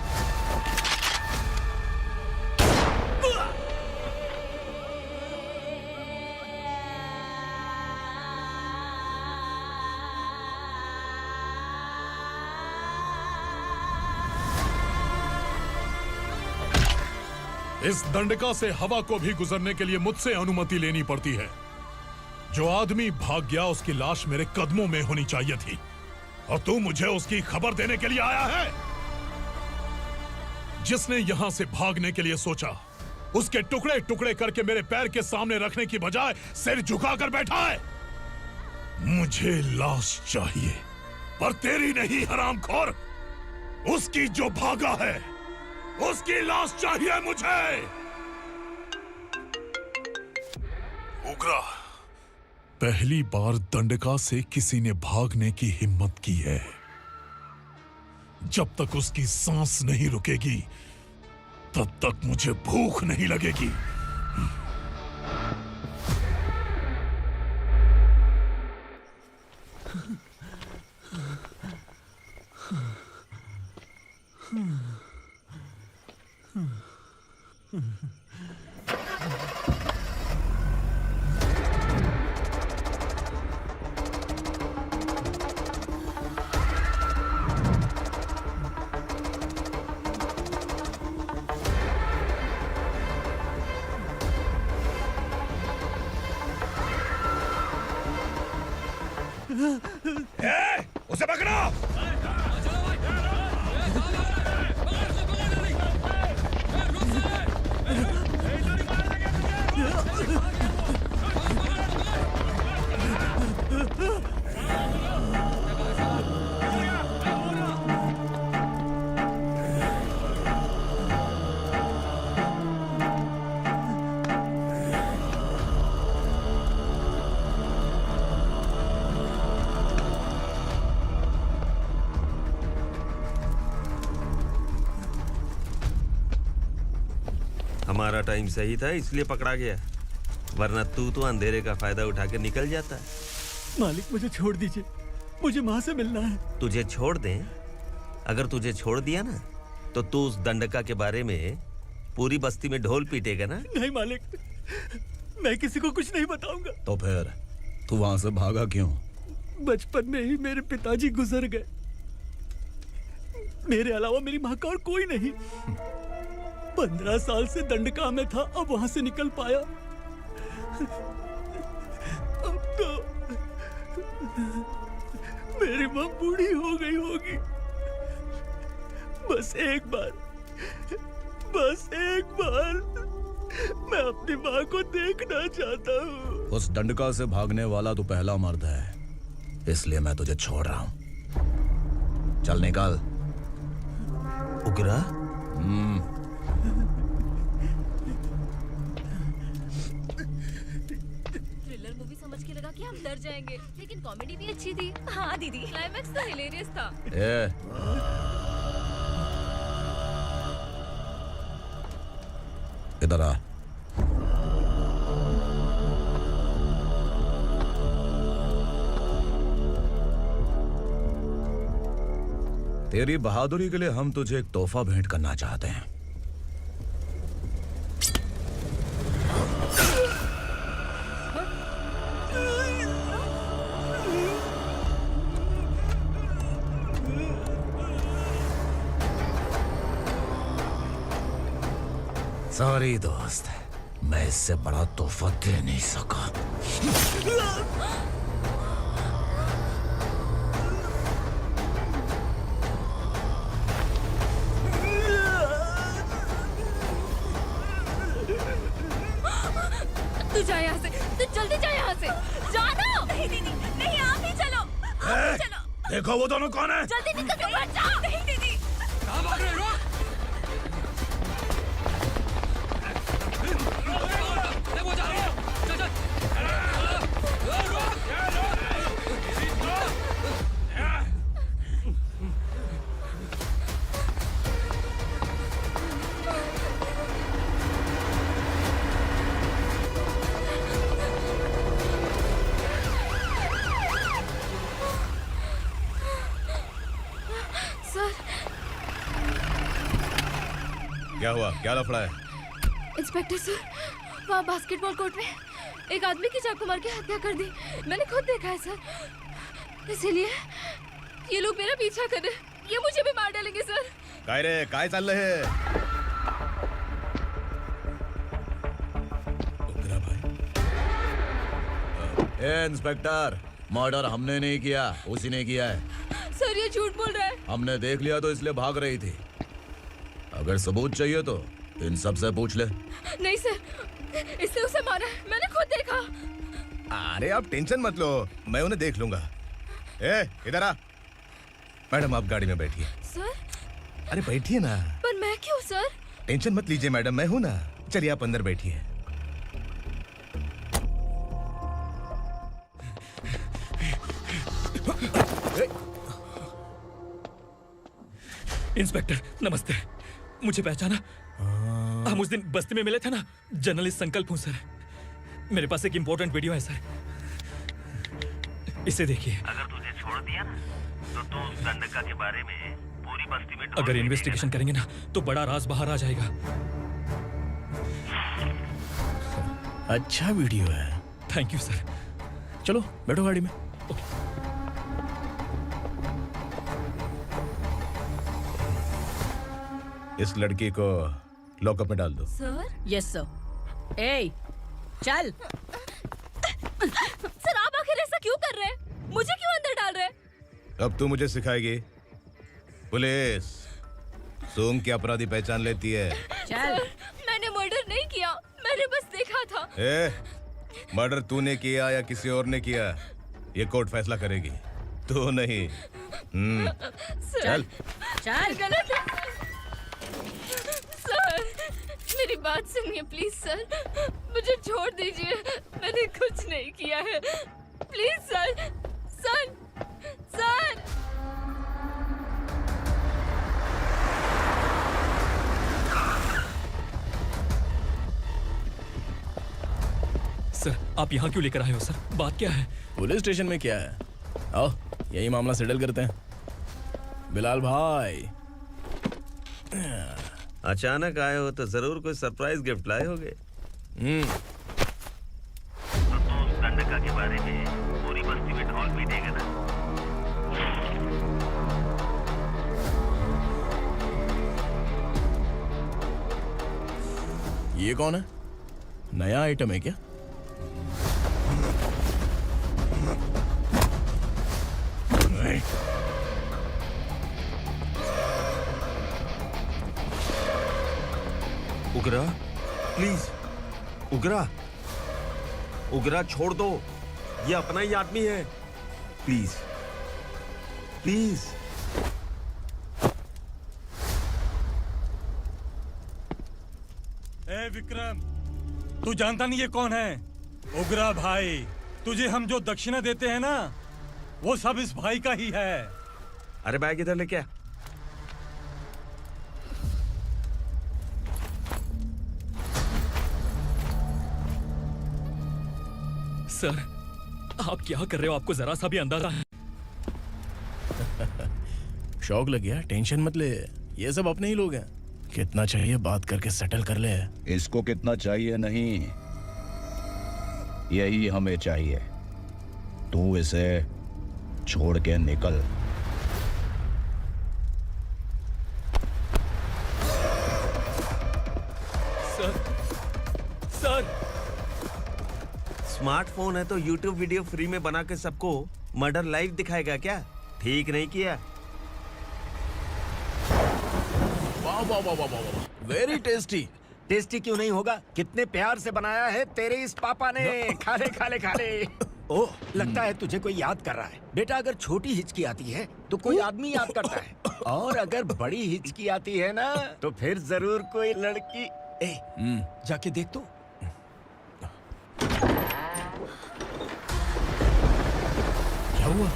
इस दंडका से हवा को भी गुजरने के लिए मुझसे अनुमति लेनी पड़ती है। जो आदमी भाग गया उसकी लाश मेरे कदमों में होनी चाहिए थी, और तू मुझे उसकी खबर देने के लिए आया है। जिसने यहां से भागने के लिए सोचा उसके टुकड़े टुकड़े करके मेरे पैर के सामने रखने की बजाय सिर झुकाकर बैठा है। मुझे लाश चाहिए, पर तेरी नहीं हरामखोर। उसकी जो भागा है उसकी लाश चाहिए मुझे। उग्रा, पहली बार दंडका से किसी ने भागने की हिम्मत की है। जब तक उसकी सांस नहीं रुकेगी तब तक मुझे भूख नहीं लगेगी। उसे पकड़ो। हमारा टाइम सही था इसलिए पकड़ा गया, वरना तू तो अंधेरे का फायदा उठा के निकल जाता है। मालिक मुझे छोड़ दीजिए, मुझे माँ से मिलना है। तुझे छोड़ दें? अगर तुझे छोड़ दिया ना तो तू उस दंडका के बारे में पूरी बस्ती में ढोल पीटेगा ना। नहीं मालिक, मैं किसी को कुछ नहीं बताऊंगा। तो फिर तू वहां से भागा क्यों? बचपन में ही मेरे पिताजी गुजर गए, मेरे अलावा मेरी माँ का और कोई नहीं। 15 साल से दंडका में था, अब वहां से निकल पाया। अब तो मेरी माँ बूढ़ी हो गई होगी। बस एक बार मैं अपनी माँ को देखना चाहता हूँ। उस दंडका से भागने वाला तो पहला मर्द है, इसलिए मैं तुझे छोड़ रहा हूँ। चल निकल। उग्रा? थ्रिलर मूवी समझ के लगा कि हम डर जाएंगे, लेकिन कॉमेडी भी अच्छी थी। हाँ दीदी, क्लाइमैक्स तो हिलेरियस था। इधर आ। तेरी बहादुरी के लिए हम तुझे एक तोहफा भेंट करना चाहते हैं। सॉरी दोस्त, मैं इससे बड़ा तोहफा दे नहीं सका। तू जा यहाँ से, तू जल्दी जा यहाँ से। जानो। नहीं दीदी, नहीं, आप ही चलो। आप ही चलो। देखो वो दोनों कौन है? जल्दी निकल के मत जाओ। नहीं दीदी। कहाँ भाग रहे हो? क्या हुआ? क्या लफड़ा है? इंस्पेक्टर सर, वहाँ बास्केटबॉल कोर्ट में एक आदमी की चाकू मार के हत्या कर दी। मैंने खुद देखा है सर, इसीलिए ये लोग मेरा पीछा कर रहे हैं। ये मुझे भी मार डालेंगे सर। काय रे, काय चाललंय हे? उग्रा भाई। ए इंस्पेक्टर, मर्डर हमने नहीं किया, उसी ने किया है। सर ये झूठ बोल रहा है। हमने देख लिया तो इसलिए भाग रही थी। अगर सबूत चाहिए तो इन सब से पूछ ले। नहीं सर, इसने उसे मारा है, मैंने खुद देखा। अरे आप टेंशन मत लो, मैं उन्हें देख लूंगा। ए, इधर आ। मैडम आप गाड़ी में बैठिए। सर? अरे बैठिए ना। पर मैं क्यों सर? टेंशन मत लीजिए मैडम, मैं हूं ना। चलिए आप अंदर बैठिए। इंस्पेक्टर नमस्ते, मुझे पहचाना? हम उस दिन बस्ती में मिले थे ना, जर्नलिस्ट संकल्प हूँ सर। मेरे पास एक इम्पोर्टेंट वीडियो है सर, इसे देखिए। अगर तुझे छोड़ दिया ना तो तू उस दंडका के बारे में पूरी बस्ती में अगर इन्वेस्टिगेशन करेंगे ना तो बड़ा राज बाहर आ जाएगा। अच्छा वीडियो है। Thank you sir. चलो बैठो गाड़ी में। इस लड़की को लॉकअप में डाल दो। सर? Yes sir. ए, चल। सर आप आखिर ऐसा क्यों कर रहे हैं? मुझे क्यों अब तू मुझे सिखाएगी? पुलिस सूंघ के अपराधी पहचान लेती है। चल। मैंने मर्डर नहीं किया, मैंने बस देखा था। मर्डर तूने किया या किसी और ने किया, ये कोर्ट फैसला करेगी, तू नहीं। चल चल। गलत है। सर मेरी बात सुनिए प्लीज सर, मुझे छोड़ दीजिए, मैंने कुछ नहीं किया है, please sir. Sir sir sir आप यहाँ क्यों लेकर आए हो सर? बात क्या है? पुलिस स्टेशन में क्या है? आओ यही मामला सेटल करते हैं। बिलाल भाई अचानक आए हो तो जरूर कोई सरप्राइज गिफ्ट लाए होगे। तो उस दंडका के बारे में पूरी बस्ती में ढोल भी देगा ना। ये कौन है? नया आइटम है क्या? उगरा प्लीज, उगरा उगरा छोड़ दो, ये अपना ही आदमी है, प्लीज प्लीज। ए विक्रम, तू जानता नहीं ये कौन है? उगरा भाई, तुझे हम जो दक्षिणा देते हैं ना, वो सब इस भाई का ही है। अरे बैग इधर लेके आ। सर आप क्या कर रहे हो? आपको जरा सा भी अंदाजा है? शौक लग गया? टेंशन मत ले, ये सब अपने ही लोग हैं। कितना चाहिए बात करके सेटल कर ले। इसको कितना चाहिए नहीं, यही हमें चाहिए। तू इसे छोड़ के निकल। सर स्मार्टफोन है तो YouTube वीडियो फ्री में बना के सबको मर्डर लाइव दिखाएगा क्या? ठीक नहीं किया। वाह वाह वाह वाह वाह, वेरी टेस्टी। टेस्टी क्यों नहीं होगा? कितने प्यार से बनाया है तेरे इस पापा ने। खा ले खा ले खा ले। ओह लगता है तुझे कोई याद कर रहा है। बेटा अगर छोटी हिचकी आती है तो कोई आदमी याद करता है, और अगर बड़ी हिचकी आती है ना तो फिर जरूर कोई लड़की। जाके देख तो। क्या हुआ?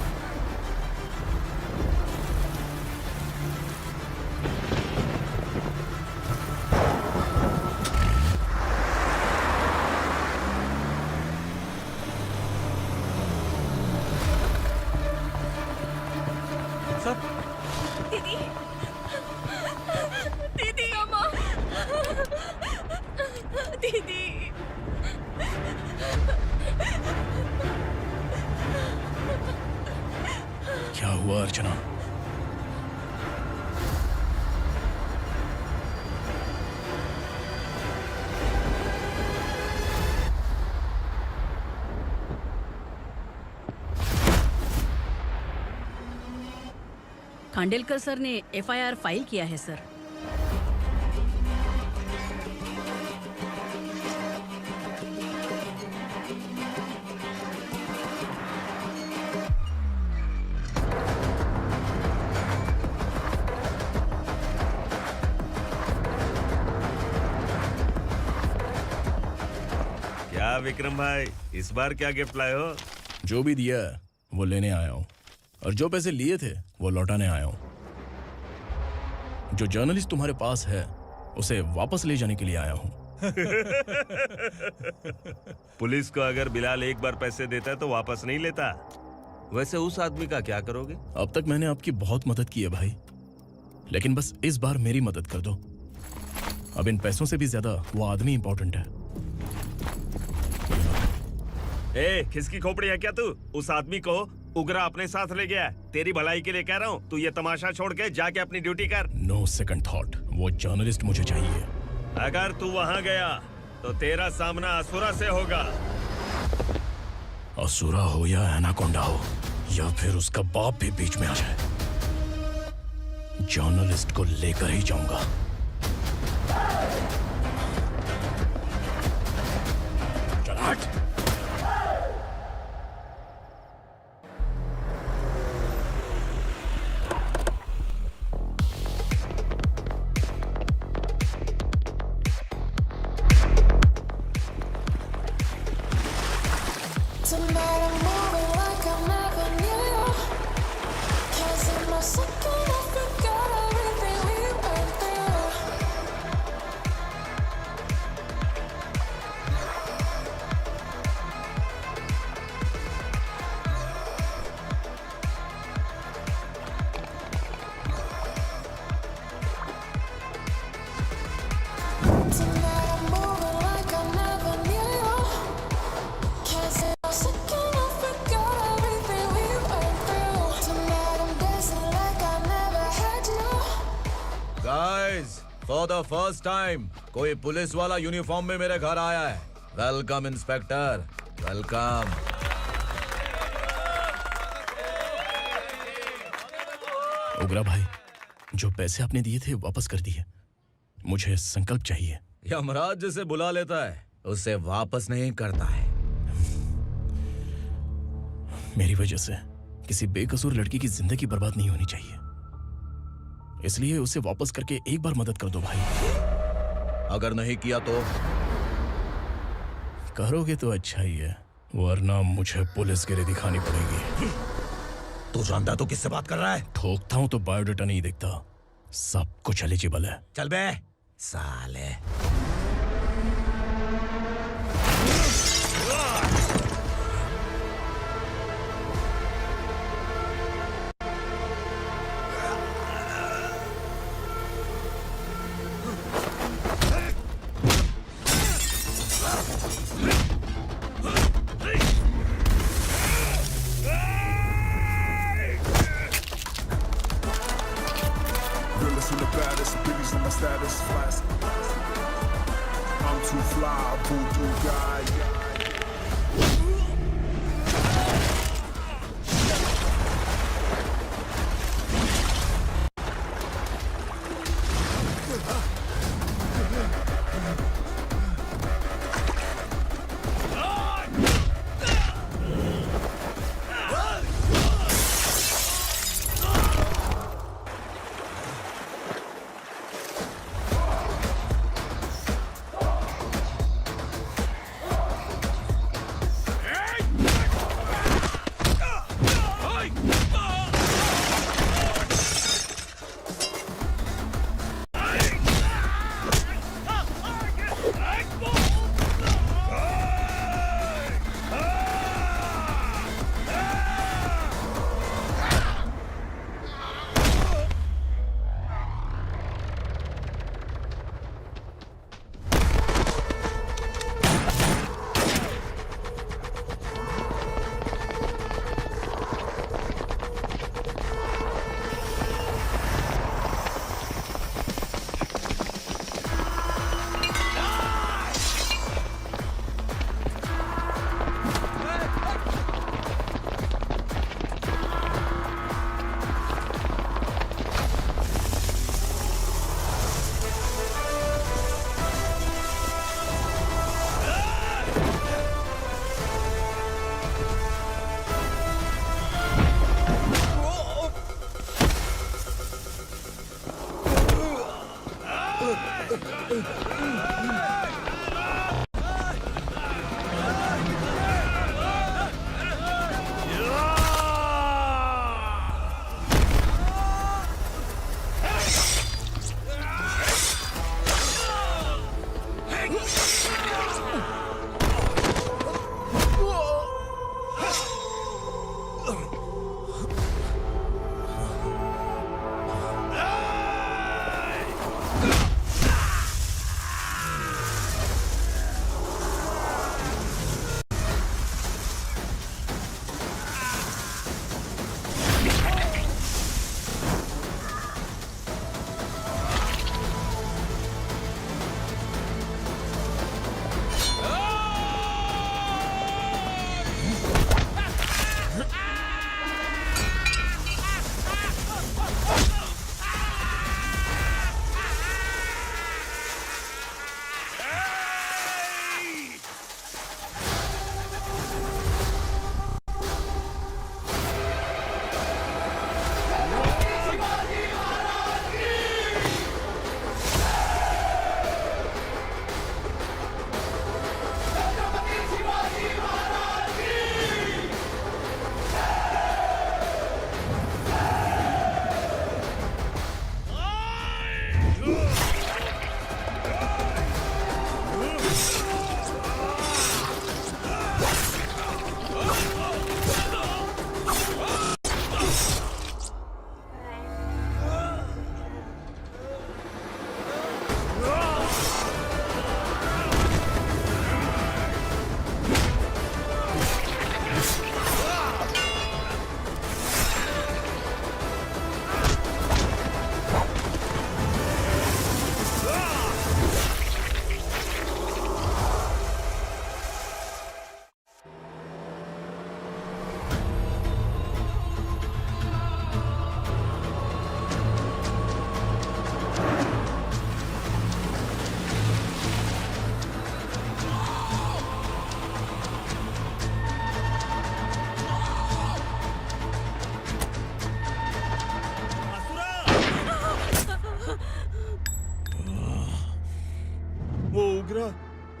दीदी दीदी अम्मा दीदी क्या हुआ अर्चना? खांडेलकर सर ने एफआईआर फाइल किया है सर। क्या विक्रम भाई, इस बार क्या गिफ्ट लाए हो? जो भी दिया है वो लेने आया हूँ, और जो पैसे लिए थे वो लौटाने आया हूँ। जो जर्नलिस्ट तुम्हारे पास है उसे वापस ले जाने के लिए आया हूँ। पुलिस को अगर बिलाल एक बार पैसे देता है तो वापस नहीं लेता। वैसे उस आदमी का क्या करोगे? अब तक मैंने आपकी बहुत मदद की है भाई, लेकिन बस इस बार मेरी मदद कर दो। अब इन पैसों से भी ज्यादा वो आदमी इंपॉर्टेंट है। ए, किसकी खोपड़ी है क्या तू? उस आदमी को उगरा अपने साथ ले गया। तेरी भलाई के लिए कह रहा हूँ, तू ये तमाशा छोड़ के जाके अपनी ड्यूटी कर। नो सेकंड थॉट, वो जर्नलिस्ट मुझे चाहिए। अगर तू वहाँ गया तो तेरा सामना असुरा से होगा। असुरा हो या एनाकोंडा हो, या फिर उसका बाप भी बीच में आ जाए, जर्नलिस्ट को लेकर ही जाऊंगा। चल हट। फॉर द फर्स्ट टाइम कोई पुलिस वाला यूनिफॉर्म में मेरे घर आया है। Welcome inspector, welcome. उग्रा भाई, जो पैसे आपने दिए थे वापस कर दिए। मुझे संकल्प चाहिए। यमराज जिसे बुला लेता है उसे वापस नहीं करता है। मेरी वजह से किसी बेकसूर लड़की की जिंदगी बर्बाद नहीं होनी चाहिए, इसलिए उसे वापस करके एक बार मदद कर दो भाई। अगर नहीं किया तो? करोगे तो अच्छा ही है, वरना मुझे पुलिसगिरी दिखानी पड़ेगी। तू जानता तो किससे बात कर रहा है? ठोकता हूं तो बायोडाटा नहीं दिखता, सब कुछ एलिजिबल है। चल बे साले।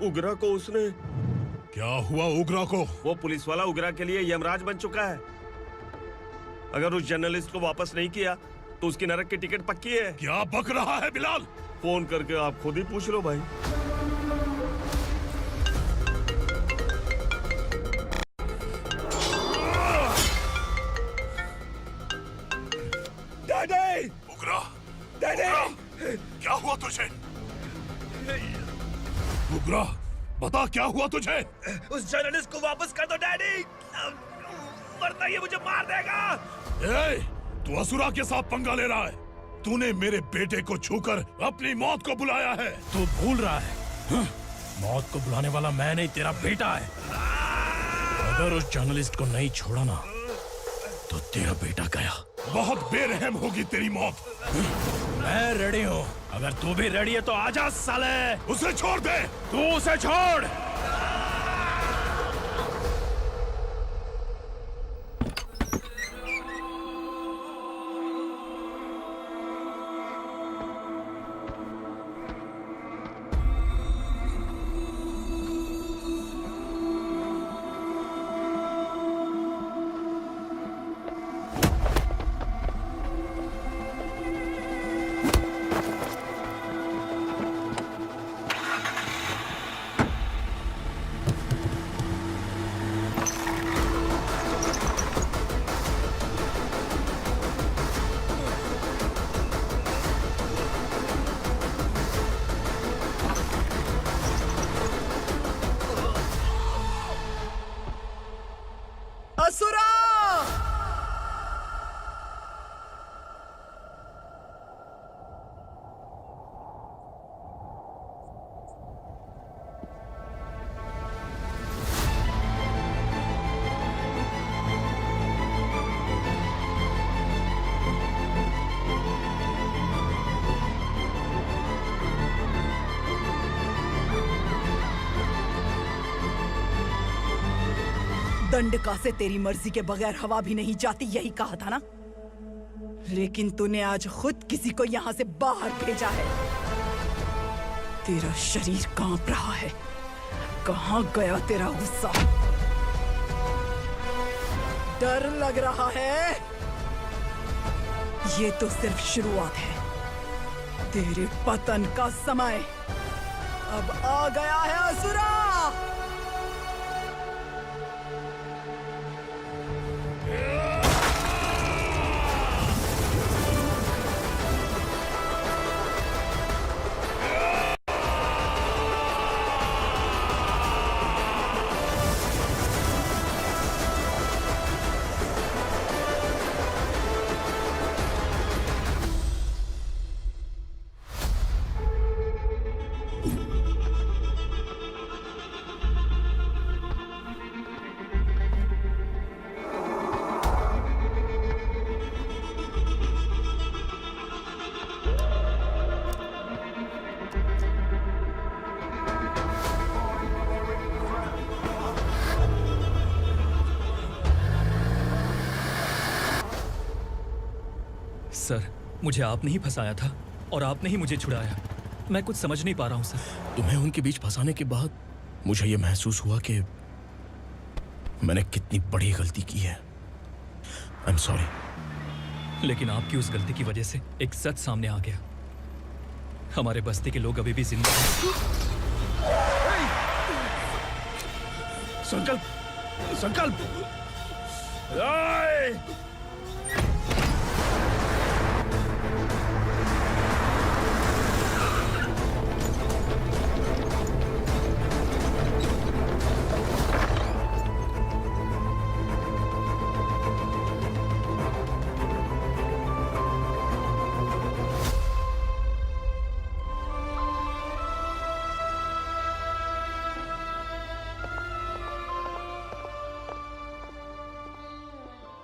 उगरा को उसने। क्या हुआ उगरा को? वो पुलिस वाला उगरा के लिए यमराज बन चुका है। अगर उस जर्नलिस्ट को वापस नहीं किया तो उसकी नरक की टिकट पक्की है। क्या बक रहा है बिलाल? फोन करके आप खुद ही पूछ लो भाई। डैडी! उगरा! डैडी! क्या हुआ तुझे? उगरा, बता क्या हुआ तुझे? उस जर्नलिस्ट को वापस कर दो डैडी, वरना ये मुझे मार देगा। ए, तू असुरा के साथ पंगा ले रहा है। तूने मेरे बेटे को छूकर अपनी मौत को बुलाया है। तू भूल रहा है, हाँ? मौत को बुलाने वाला मैं नहीं, तेरा बेटा है। अगर उस जर्नलिस्ट को नहीं छोड़ा ना तो तेरा बेटा गया। बहुत बेरहम होगी तेरी मौत। मैं रेडी हूँ, अगर तू भी रेडी है तो आजा साले। उसे छोड़ दे। तू उसे छोड़। असुरा! दंडका से तेरी मर्जी के बगैर हवा भी नहीं जाती, यही कहा था ना? लेकिन तूने आज खुद किसी को यहाँ से बाहर भेजा है। तेरा शरीर कांप रहा है। कहाँ गया तेरा गुस्सा? डर लग रहा है? ये तो सिर्फ शुरुआत है। तेरे पतन का समय अब आ गया है असुरा। सर, मुझे आपने ही फंसाया था और आपने ही मुझे छुड़ाया। मैं कुछ समझ नहीं पा रहा हूँ सर। तुम्हें उनके बीच फंसाने के बाद मुझे ये महसूस हुआ कि मैंने कितनी बड़ी गलती की है। I am sorry. लेकिन आपकी उस गलती की वजह से एक सच सामने आ गया। हमारे बस्ती के लोग अभी भी जिंदा हैं। संकल्प, संकल्प!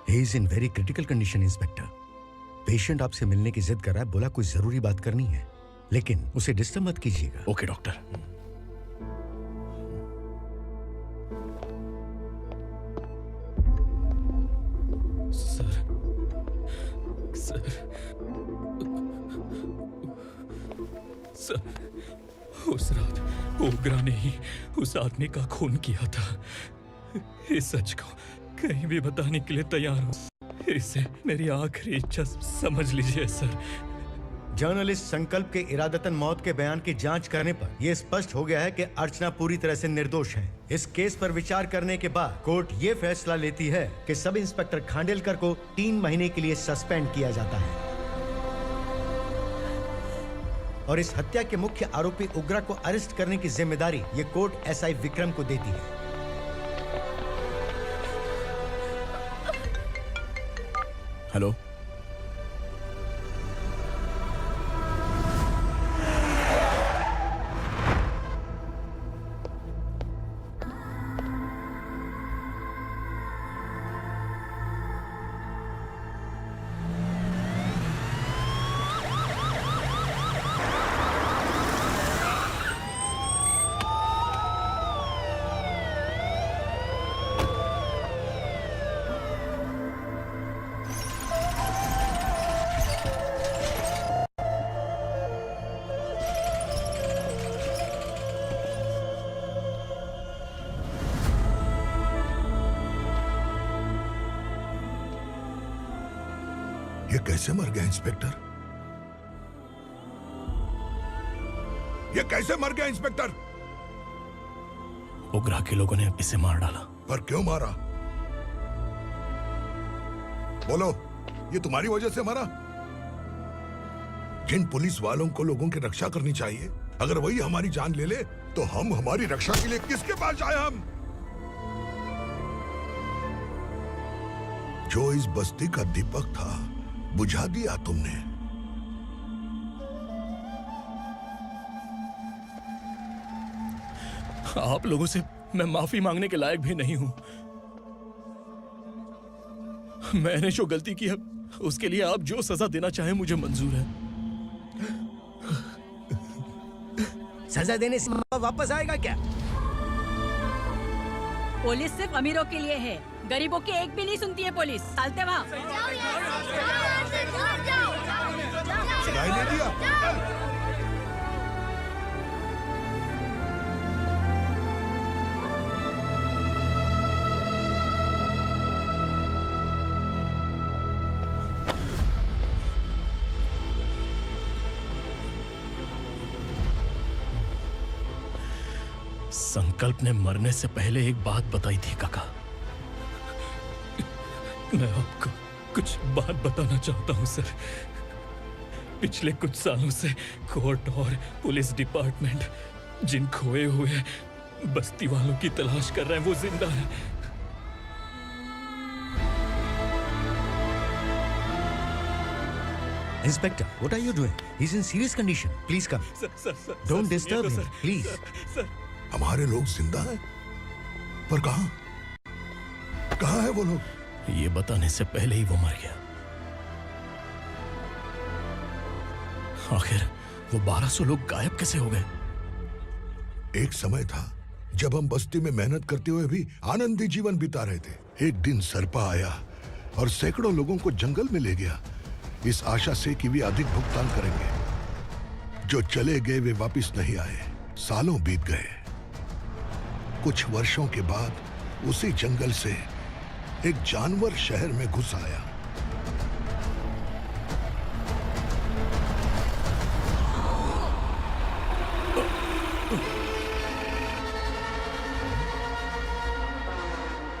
He is in very critical condition, inspector. Patient आपसे मिलने की जिद कर रहा है, बोला कोई जरूरी बात करनी है, लेकिन उसे डिस्टर्ब मत कीजिएगा। Okay doctor. सर, सर, उस रात ओग्रा ने ही उस आदमी का खून किया था। इस सच को कहीं भी बताने के लिए तैयार हूँ। इसे मेरी आखिरी इच्छा समझ लीजिए सर। जर्नलिस्ट संकल्प के इरादतन मौत के बयान की जांच करने पर यह स्पष्ट हो गया है कि अर्चना पूरी तरह से निर्दोष है। इस केस पर विचार करने के बाद कोर्ट ये फैसला लेती है कि सब इंस्पेक्टर खांडेलकर को 3 महीने के लिए सस्पेंड किया जाता है और इस हत्या के मुख्य आरोपी उग्रा को अरेस्ट करने की जिम्मेदारी ये कोर्ट एसआई विक्रम को देती है। हेलो, ये कैसे मर गया इंस्पेक्टर? ये कैसे मर गया इंस्पेक्टर? उग्रा के लोगों ने इसे मार डाला। पर क्यों मारा? बोलो, ये तुम्हारी वजह से मरा? जिन पुलिस वालों को लोगों की रक्षा करनी चाहिए, अगर वही हमारी जान ले ले तो हम हमारी रक्षा के लिए किसके पास जाए? हम जो इस बस्ती का दीपक था बुझा दिया तुमने। आप लोगों से मैं माफी मांगने के लायक भी नहीं हूं। मैंने जो गलती की है उसके लिए आप जो सजा देना चाहे मुझे मंजूर है। सजा देने से वापस आएगा क्या? पुलिस सिर्फ अमीरों के लिए है, गरीबों की एक भी नहीं सुनती है पुलिस। चलते वहाँ। सुनाई नहीं दिया? संकल्प ने मरने से पहले एक बात बताई थी काका। मैं आपको कुछ बात बताना चाहता हूं सर। पिछले कुछ सालों से कोर्ट और पुलिस डिपार्टमेंट जिन खोए हुए बस्ती वालों की तलाश कर रहे हैं वो जिंदा है। Inspector, what are you doing? He's in serious condition. Please come. Don't disturb him, please. हमारे लोग जिंदा हैं? पर कहां? कहां है वो लोग? ये बताने से पहले ही वो मर गया। आखिर वो 1200 लोग गायब कैसे हो गए? एक समय था जब हम बस्ती में मेहनत करते हुए भी आनंदी जीवन बिता रहे थे। एक दिन सरपा आया और सैकड़ों लोगों को जंगल में ले गया, इस आशा से कि वे अधिक भुगतान करेंगे। जो चले गए वे वापस नहीं आए। सालों बीत गए। कुछ वर्षों के बाद उसी जंगल से एक जानवर शहर में घुस आया।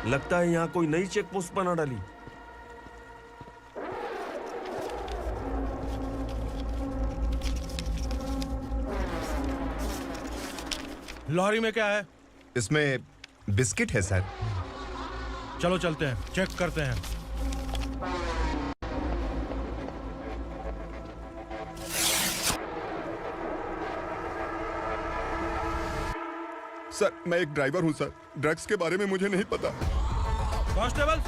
लगता है यहाँ कोई नई चेक पोस्ट बना डाली। लॉरी में क्या है? इसमें बिस्किट है सर। चलो चलते हैं, चेक करते हैं। सर, मैं एक ड्राइवर हूं सर। ड्रग्स के बारे में मुझे नहीं पता। कांस्टेबल,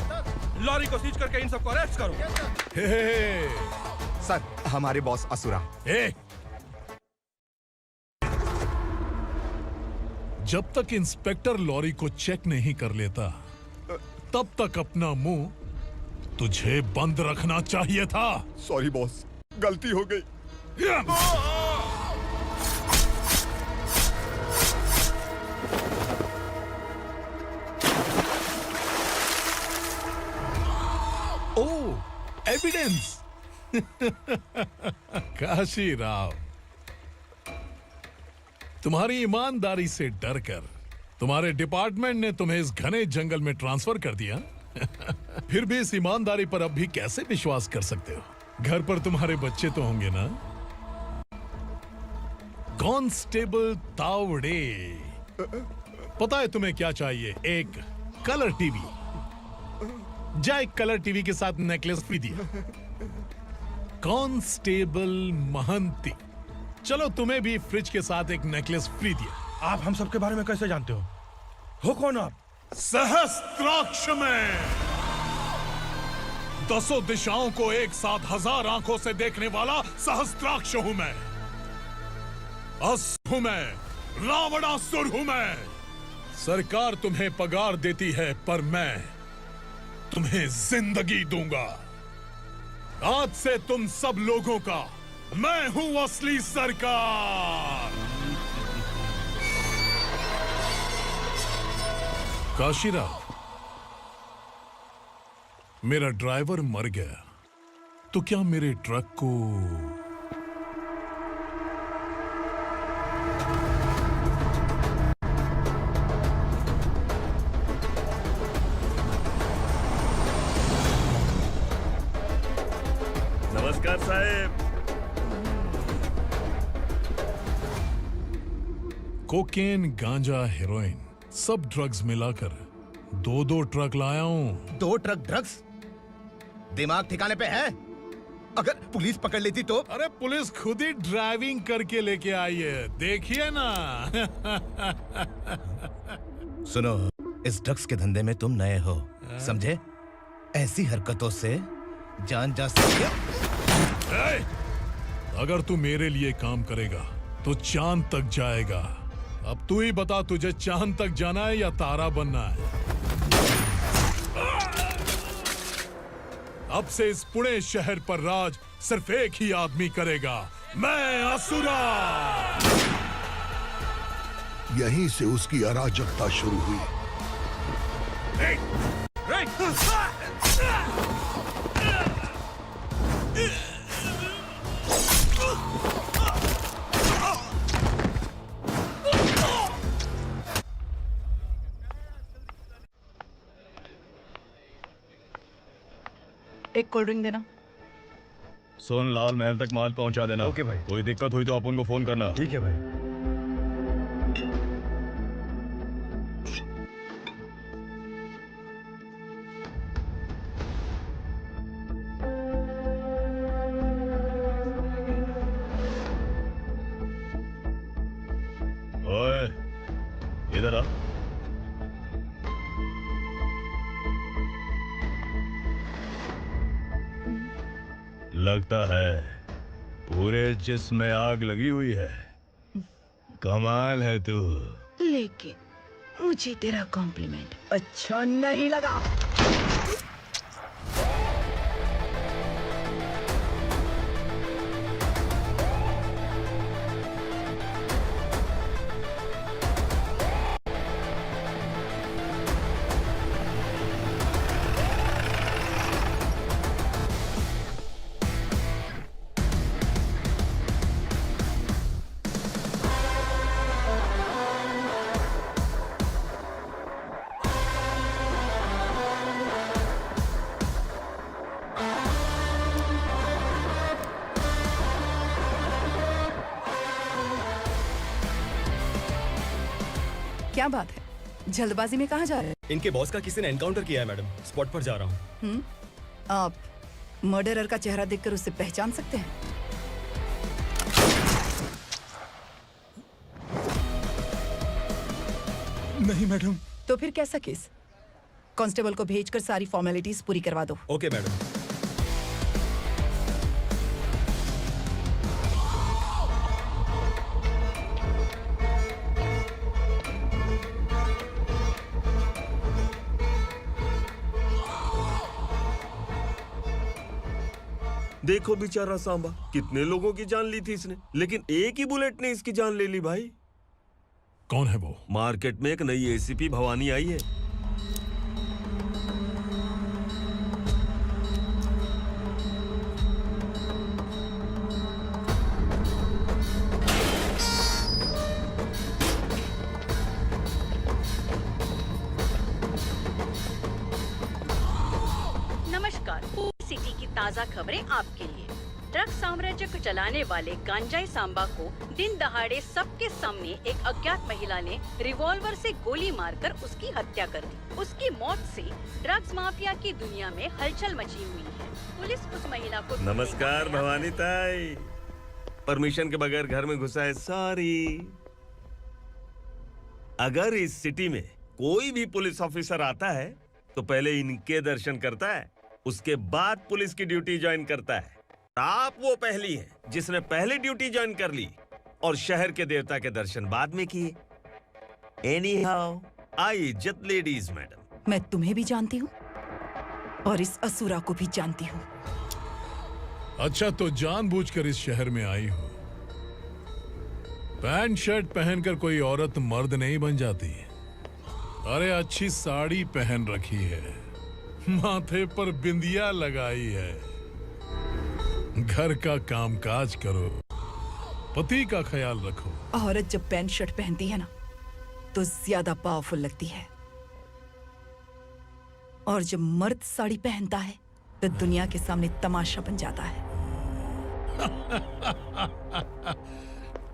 लॉरी को सीज करके इन सबको अरेस्ट करो। सर, हमारे बॉस असुरा। जब तक इंस्पेक्टर लॉरी को चेक नहीं कर लेता तब तक अपना मुंह तुझे बंद रखना चाहिए था। सॉरी बॉस, गलती हो गई। ओ, एविडेंस। काशी राव, तुम्हारी ईमानदारी से डरकर तुम्हारे डिपार्टमेंट ने तुम्हें इस घने जंगल में ट्रांसफर कर दिया। फिर भी इस ईमानदारी पर अब भी कैसे विश्वास कर सकते हो? घर पर तुम्हारे बच्चे तो होंगे ना? कांस्टेबल तावड़े, पता है तुम्हें क्या चाहिए? एक कलर टीवी। जा एक कलर टीवी के साथ नेकलेस भी दिया। कांस्टेबल महंती, चलो तुम्हें भी फ्रिज के साथ एक नेकलेस फ्री दिया। आप हम सबके बारे में कैसे जानते हो कौन आप? सहस्त्राक्ष में 10 दिशाओं को एक साथ 1000 आंखों से देखने वाला सहस्त्राक्ष हूं मैं। असुर हूं मैं, रावणासुर हूं मैं। सरकार तुम्हें पगार देती है, पर मैं तुम्हें जिंदगी दूंगा। आज से तुम सब लोगों का मैं हूं असली सरकार। काशीराव, मेरा ड्राइवर मर गया तो क्या मेरे ट्रक को नमस्कार साहब। कोकेन, गांजा, हेरोइन, सब ड्रग्स मिलाकर 2-2 ट्रक लाया हूं। 2 ट्रक ड्रग्स? दिमाग ठिकाने पे है? अगर पुलिस पकड़ लेती तो? अरे पुलिस खुद ही ड्राइविंग करके लेके आई है, देखिए ना। सुनो, इस ड्रग्स के धंधे में तुम नए हो, समझे? ऐसी हरकतों से जान जा सकती है। अगर तू मेरे लिए काम करेगा तो चांद तक जाएगा। अब तू ही बता, तुझे चांद तक जाना है या तारा बनना है? अब से इस पुणे शहर पर राज सिर्फ एक ही आदमी करेगा, मैं असुरा। यहीं से उसकी अराजकता शुरू हुई। एक कोल्ड ड्रिंक देना। सोनलाल महल तक माल पहुंचा देना। ओके भाई। कोई दिक्कत हुई तो अपन को फोन करना। ठीक है भाई। ओए, इधर आ। लगता है पूरे जिस्म में आग लगी हुई है। कमाल है तू। लेकिन मुझे तेरा कॉम्प्लीमेंट अच्छा नहीं लगा। क्या बात है, जल्दबाजी में कहाँ जा रहे हैं? इनके बॉस का किसी ने एनकाउंटर किया है मैडम, स्पॉट पर जा रहा हूँ। आप मर्डरर का चेहरा देखकर उसे पहचान सकते हैं? नहीं मैडम। तो फिर कैसा केस? कांस्टेबल को भेजकर सारी फॉर्मेलिटीज पूरी करवा दो। Okay madam. देखो बेचारा सांबा, कितने लोगों की जान ली थी इसने, लेकिन एक ही बुलेट ने इसकी जान ले ली भाई। कौन है वो? मार्केट में एक नई एसीपी भवानी आई है। सिटी की ताज़ा खबरें आपके लिए। ड्रग्स साम्राज्य को चलाने वाले गांजाई सांबा को दिन दहाड़े सबके सामने एक अज्ञात महिला ने रिवॉल्वर से गोली मारकर उसकी हत्या कर दी। उसकी मौत से ड्रग्स माफिया की दुनिया में हलचल मची हुई है। पुलिस उस महिला को नमस्कार भवानी ताई। परमिशन के बगैर घर में घुसा है, सॉरी। अगर इस सिटी में कोई भी पुलिस ऑफिसर आता है तो पहले इनके दर्शन करता है, उसके बाद पुलिस की ड्यूटी ज्वाइन करता है। आप वो पहली हैं जिसने पहले ड्यूटी ज्वाइन कर ली और शहर के देवता के दर्शन बाद में किए। एनीहाउ, आई इज्जत लेडीज मैडम। मैं तुम्हें भी जानती हूँ और इस असुरा को भी जानती हूँ। अच्छा, तो जानबूझकर इस शहर में आई हो। पैंट शर्ट पहनकर कोई औरत मर्द नहीं बन जाती। अरे अच्छी साड़ी पहन रखी है, माथे पर बिंदिया लगाई है, घर का कामकाज करो, पति का ख्याल रखो। औरत जब पैंट शर्ट पहनती है ना तो ज्यादा पावरफुल लगती है, और जब मर्द साड़ी पहनता है तो दुनिया के सामने तमाशा बन जाता है।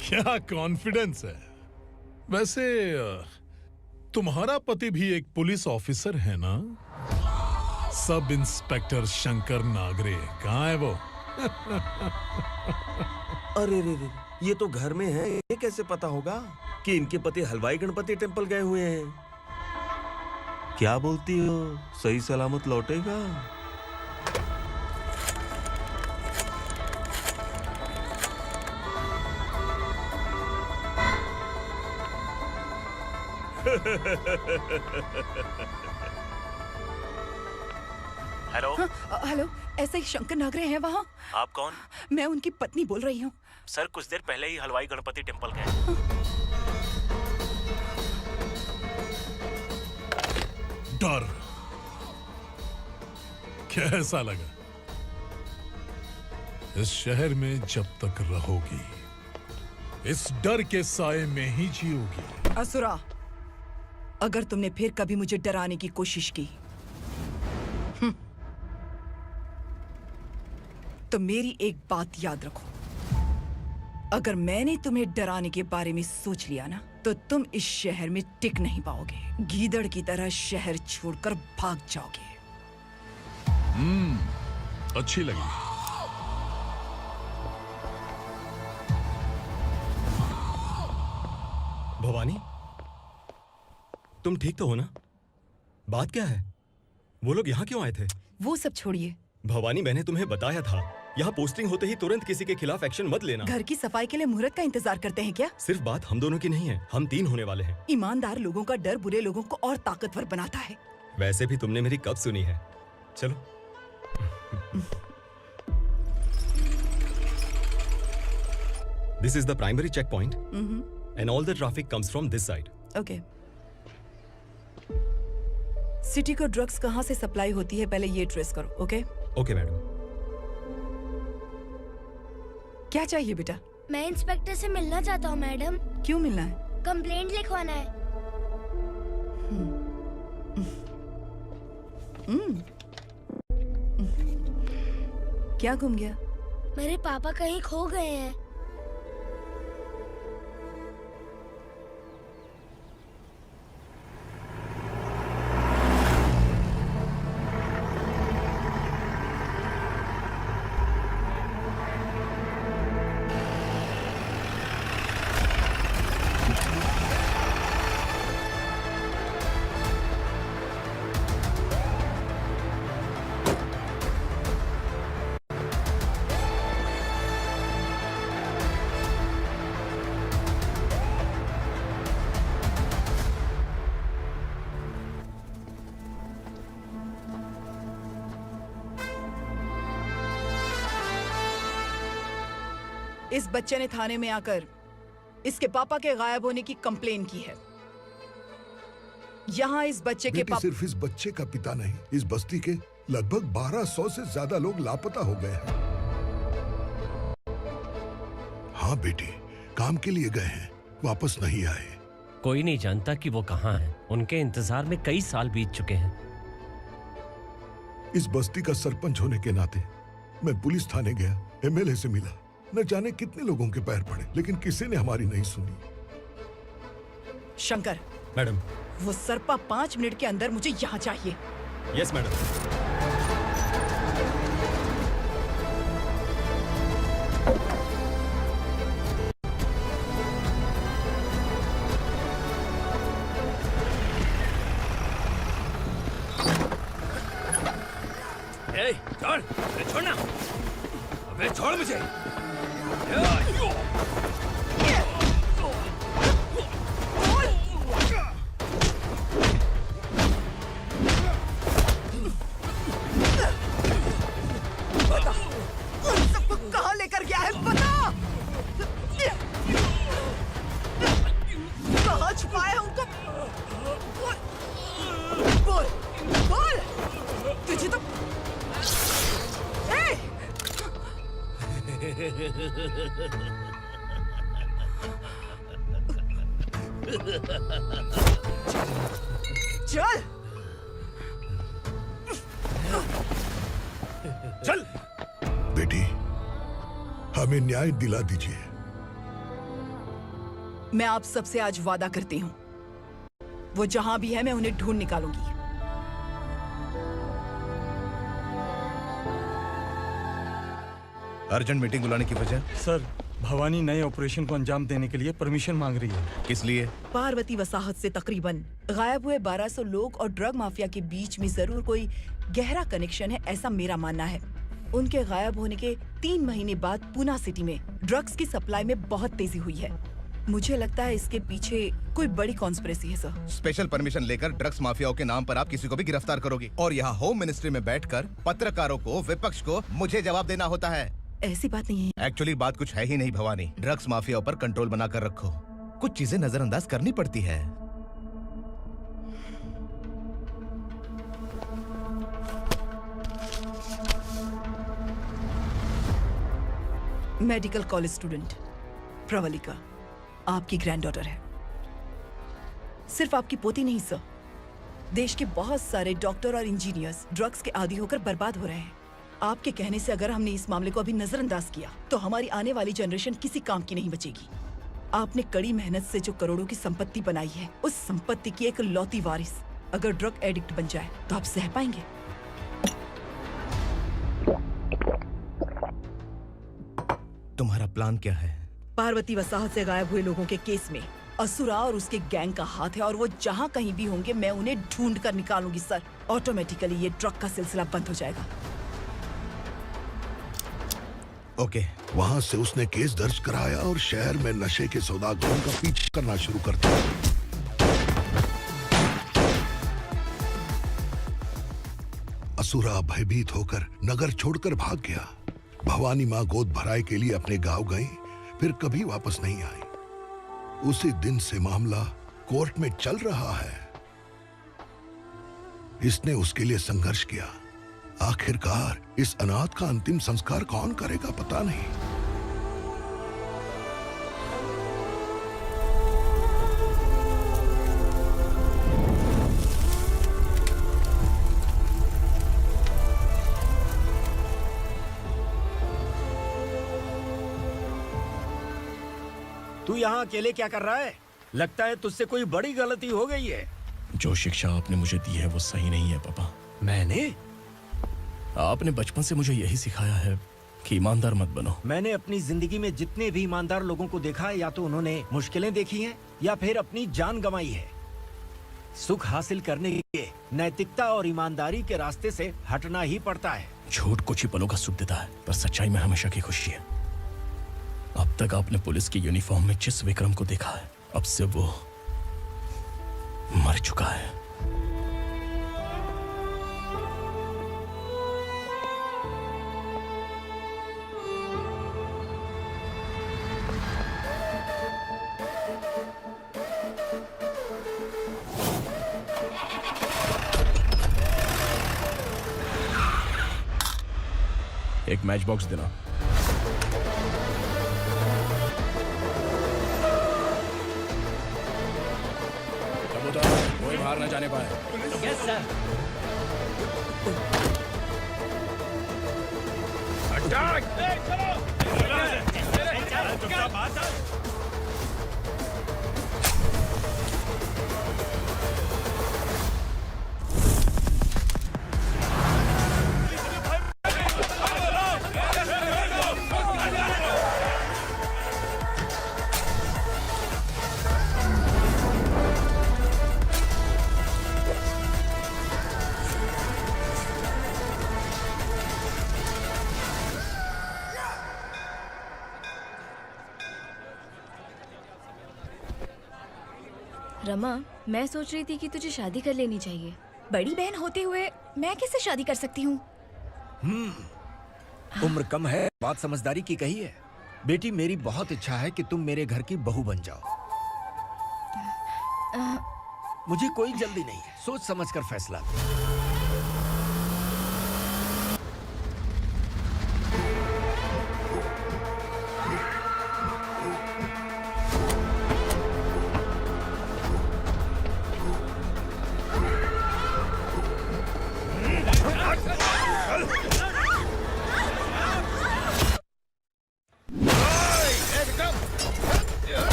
क्या कॉन्फिडेंस है। वैसे तुम्हारा पति भी एक पुलिस ऑफिसर है ना? सब इंस्पेक्टर शंकर नागरे, कहाँ है वो? अरे रे रे, ये तो घर में है। ये कैसे पता होगा कि इनके पति हलवाई गणपति टेम्पल गए हुए हैं? क्या बोलती हो, सही सलामत लौटेगा? हेलो। हेलो, ऐसे ही शंकर नागरे हैं वहाँ? आप कौन? मैं उनकी पत्नी बोल रही हूँ। सर कुछ देर पहले ही हलवाई गणपति टेम्पल गए। डर कैसा लगा? इस शहर में जब तक रहोगी इस डर के साए में ही जियोगी। असुरा, अगर तुमने फिर कभी मुझे डराने की कोशिश की तो मेरी एक बात याद रखो, अगर मैंने तुम्हें डराने के बारे में सोच लिया ना तो तुम इस शहर में टिक नहीं पाओगे। गीदड़ की तरह शहर छोड़कर भाग जाओगे। अच्छी लगी। भवानी, तुम ठीक तो हो ना? बात क्या है? वो लोग यहाँ क्यों आए थे? वो सब छोड़िए। भवानी, मैंने तुम्हें बताया था यहाँ पोस्टिंग होते ही तुरंत किसी के खिलाफ एक्शन मत लेना। घर की सफाई के लिए मुहूर्त का इंतजार करते हैं क्या? सिर्फ बात हम दोनों की नहीं है, हम 3 होने वाले हैं। ईमानदार लोगों का डर बुरे लोगों को और ताकतवर बनाता है। वैसे भी तुमने मेरी कब सुनी है। चलो। This is the primary checkpoint, and all the traffic comes from this side. Okay. City को ड्रग्स कहाँ से सप्लाई होती है पहले ये ट्रेस करो, ओके? Okay madam. क्या चाहिए बेटा? मैं इंस्पेक्टर से मिलना चाहता हूँ मैडम। क्यों मिलना है? कंप्लेंट लिखवाना है। क्या गुम गया? मेरे पापा कहीं खो गए हैं। इस बच्चे ने थाने में आकर इसके पापा के गायब होने की कंप्लेन की है। यहाँ इस बच्चे के पापा सिर्फ इस बच्चे का पिता नहीं, इस बस्ती के लगभग 1200 से ज्यादा लोग लापता हो गए हैं। हाँ बेटी, काम के लिए गए हैं, वापस नहीं आए। कोई नहीं जानता कि वो कहाँ हैं। उनके इंतजार में कई साल बीत चुके हैं। इस बस्ती का सरपंच होने के नाते मैं पुलिस थाने गया, एमएलए से मिला, न जाने कितने लोगों के पैर पड़े, लेकिन किसी ने हमारी नहीं सुनी। शंकर, मैडम। वो सरपा 5 मिनट के अंदर मुझे यहाँ चाहिए। Yes madam. छोड़, अबे छोड़ना, अबे छोड़ मुझे। सबको कहाँ लेकर गया है बता। कहाँ छुपाया है उनको? बोल, बोल। तुझे तो चल चल बेटी, हमें न्याय दिला दीजिए। मैं आप सबसे आज वादा करती हूँ, वो जहां भी है मैं उन्हें ढूंढ निकालूंगी। अर्जेंट मीटिंग बुलाने की वजह? सर, भवानी नए ऑपरेशन को अंजाम देने के लिए परमिशन मांग रही है। किस लिए? पार्वती वसाहत से तकरीबन गायब हुए 1200 लोग और ड्रग माफिया के बीच में जरूर कोई गहरा कनेक्शन है, ऐसा मेरा मानना है। उनके गायब होने के 3 महीने बाद पूना सिटी में ड्रग्स की सप्लाई में बहुत तेजी हुई है। मुझे लगता है इसके पीछे कोई बड़ी कॉन्स्पिरेसी है सर। स्पेशल परमिशन लेकर ड्रग्स माफियाओं के नाम पर आप किसी को भी गिरफ्तार करोगे और यहाँ होम मिनिस्ट्री में बैठकर पत्रकारों को, विपक्ष को मुझे जवाब देना होता है। ऐसी बात नहीं है। एक्चुअली बात कुछ है ही नहीं भवानी। ड्रग्स माफियाओं पर कंट्रोल बनाकर रखो, कुछ चीजें नजरअंदाज करनी पड़ती है। मेडिकल कॉलेज स्टूडेंट प्रवलिका आपकी ग्रैंडडॉटर है। सिर्फ आपकी पोती नहीं सर, देश के बहुत सारे डॉक्टर और इंजीनियर्स ड्रग्स के आदी होकर बर्बाद हो रहे हैं। आपके कहने से अगर हमने इस मामले को अभी नजरअंदाज किया तो हमारी आने वाली जनरेशन किसी काम की नहीं बचेगी। आपने कड़ी मेहनत से जो करोड़ों की संपत्ति बनाई है, उस संपत्ति की एक लौती वारिस अगर ड्रग एडिक्ट बन जाए तो आप सह पाएंगे? तुम्हारा प्लान क्या है? पार्वती वसाहत से गायब हुए लोगों के केस में असुरा और उसके गैंग का हाथ है और वो जहाँ कहीं भी होंगे मैं उन्हें ढूंढ कर निकालूंगी सर। ऑटोमेटिकली ये ड्रग का सिलसिला बंद हो जाएगा। ओके। वहाँ से उसने केस दर्ज कराया और शहर में नशे के सौदागरों का पीछा करना शुरू कर दिया। असुरा भयभीत होकर नगर छोड़कर भाग गया। भवानी माँ गोद भराई के लिए अपने गांव गई, फिर कभी वापस नहीं आई। उसी दिन से मामला कोर्ट में चल रहा है। इसने उसके लिए संघर्ष किया। आखिरकार इस अनाथ का अंतिम संस्कार कौन करेगा पता नहीं। तू यहाँ अकेले क्या कर रहा है? लगता है तुझसे कोई बड़ी गलती हो गई है। जो शिक्षा आपने मुझे दी है वो सही नहीं है पापा। मैंने? आपने बचपन से मुझे यही सिखाया है कि ईमानदार मत बनो। मैंने अपनी जिंदगी में जितने भी ईमानदार लोगों को देखा है, या तो उन्होंने मुश्किलें देखी हैं या फिर अपनी जान गंवाई है। सुख हासिल करने के लिए नैतिकता और ईमानदारी के रास्ते से हटना ही पड़ता है। झूठ कुछ ही पलों का सुख देता है, पर सच्चाई में हमेशा की खुशी है। अब तक आपने पुलिस की यूनिफॉर्म में जिस विक्रम को देखा है, अब से वो मर चुका है। एक मैच बॉक्स देना। कोई बाहर ना जाने पाए। Yes sir. रमा, मैं सोच रही थी कि तुझे शादी कर लेनी चाहिए। बड़ी बहन होते हुए मैं कैसे शादी कर सकती हूँ? उम्र कम है, बात समझदारी की कही है। बेटी, मेरी बहुत इच्छा है कि तुम मेरे घर की बहू बन जाओ। मुझे कोई जल्दी नहीं है, सोच समझ कर फैसला लो।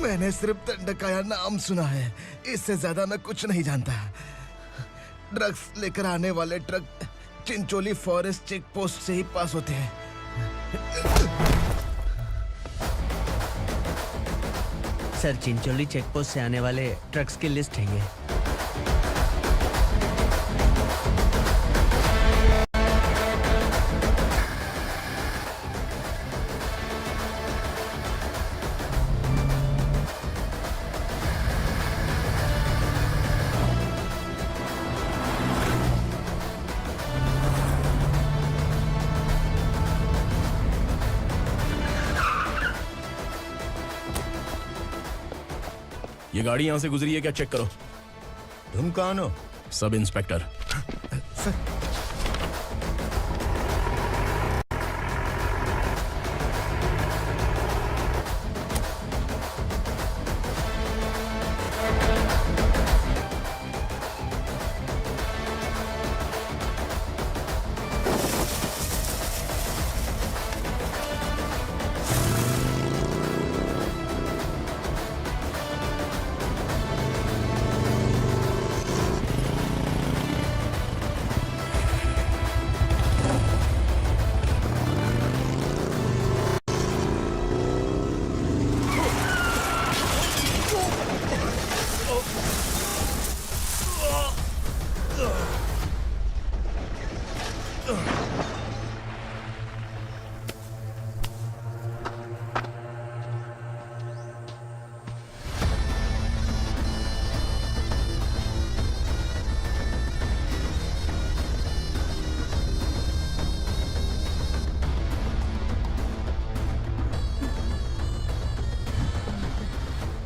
मैंने सिर्फ दंडकाया नाम सुना है, इससे ज्यादा मैं कुछ नहीं जानता। ड्रग्स लेकर आने वाले truck Chincholi forest check post से ही पास होते हैं। सर, चिंचोली चेक पोस्ट से आने वाले ट्रक्स की लिस्ट है ये। ये गाड़ी यहां से गुजरी है क्या? चेक करो। तुम कौन हो? Sub inspector.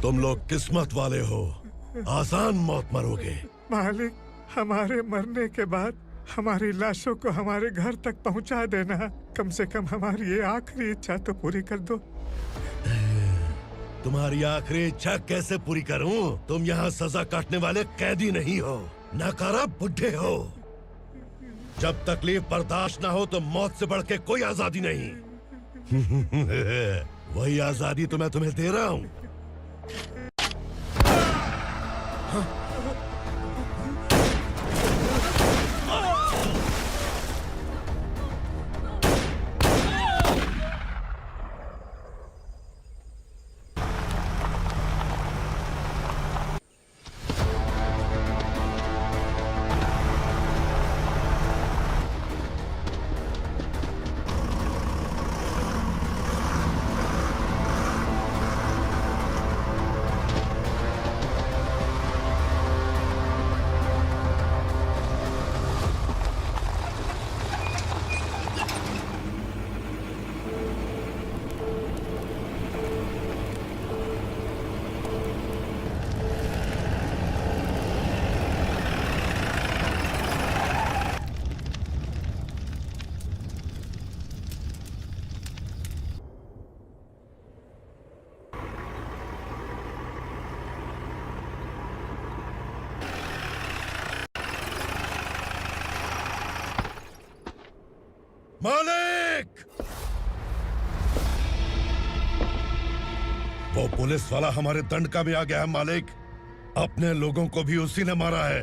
तुम लोग किस्मत वाले हो, आसान मौत मरोगे। मालिक, हमारे मरने के बाद हमारी लाशों को हमारे घर तक पहुंचा देना। कम से कम हमारी ये आखिरी इच्छा तो पूरी कर दो। तुम्हारी आखिरी इच्छा कैसे पूरी करूं? तुम यहाँ सजा काटने वाले कैदी नहीं हो, नकारा बुढ़े हो। जब तकलीफ बर्दाश्त ना हो तो मौत से बढ़ के कोई आजादी नहीं। वही आजादी तो मैं तुम्हें दे रहा हूँ। मालिक! वो पुलिस वाला हमारे दंडका में आ गया है मालिक। अपने लोगों को भी उसी ने मारा है।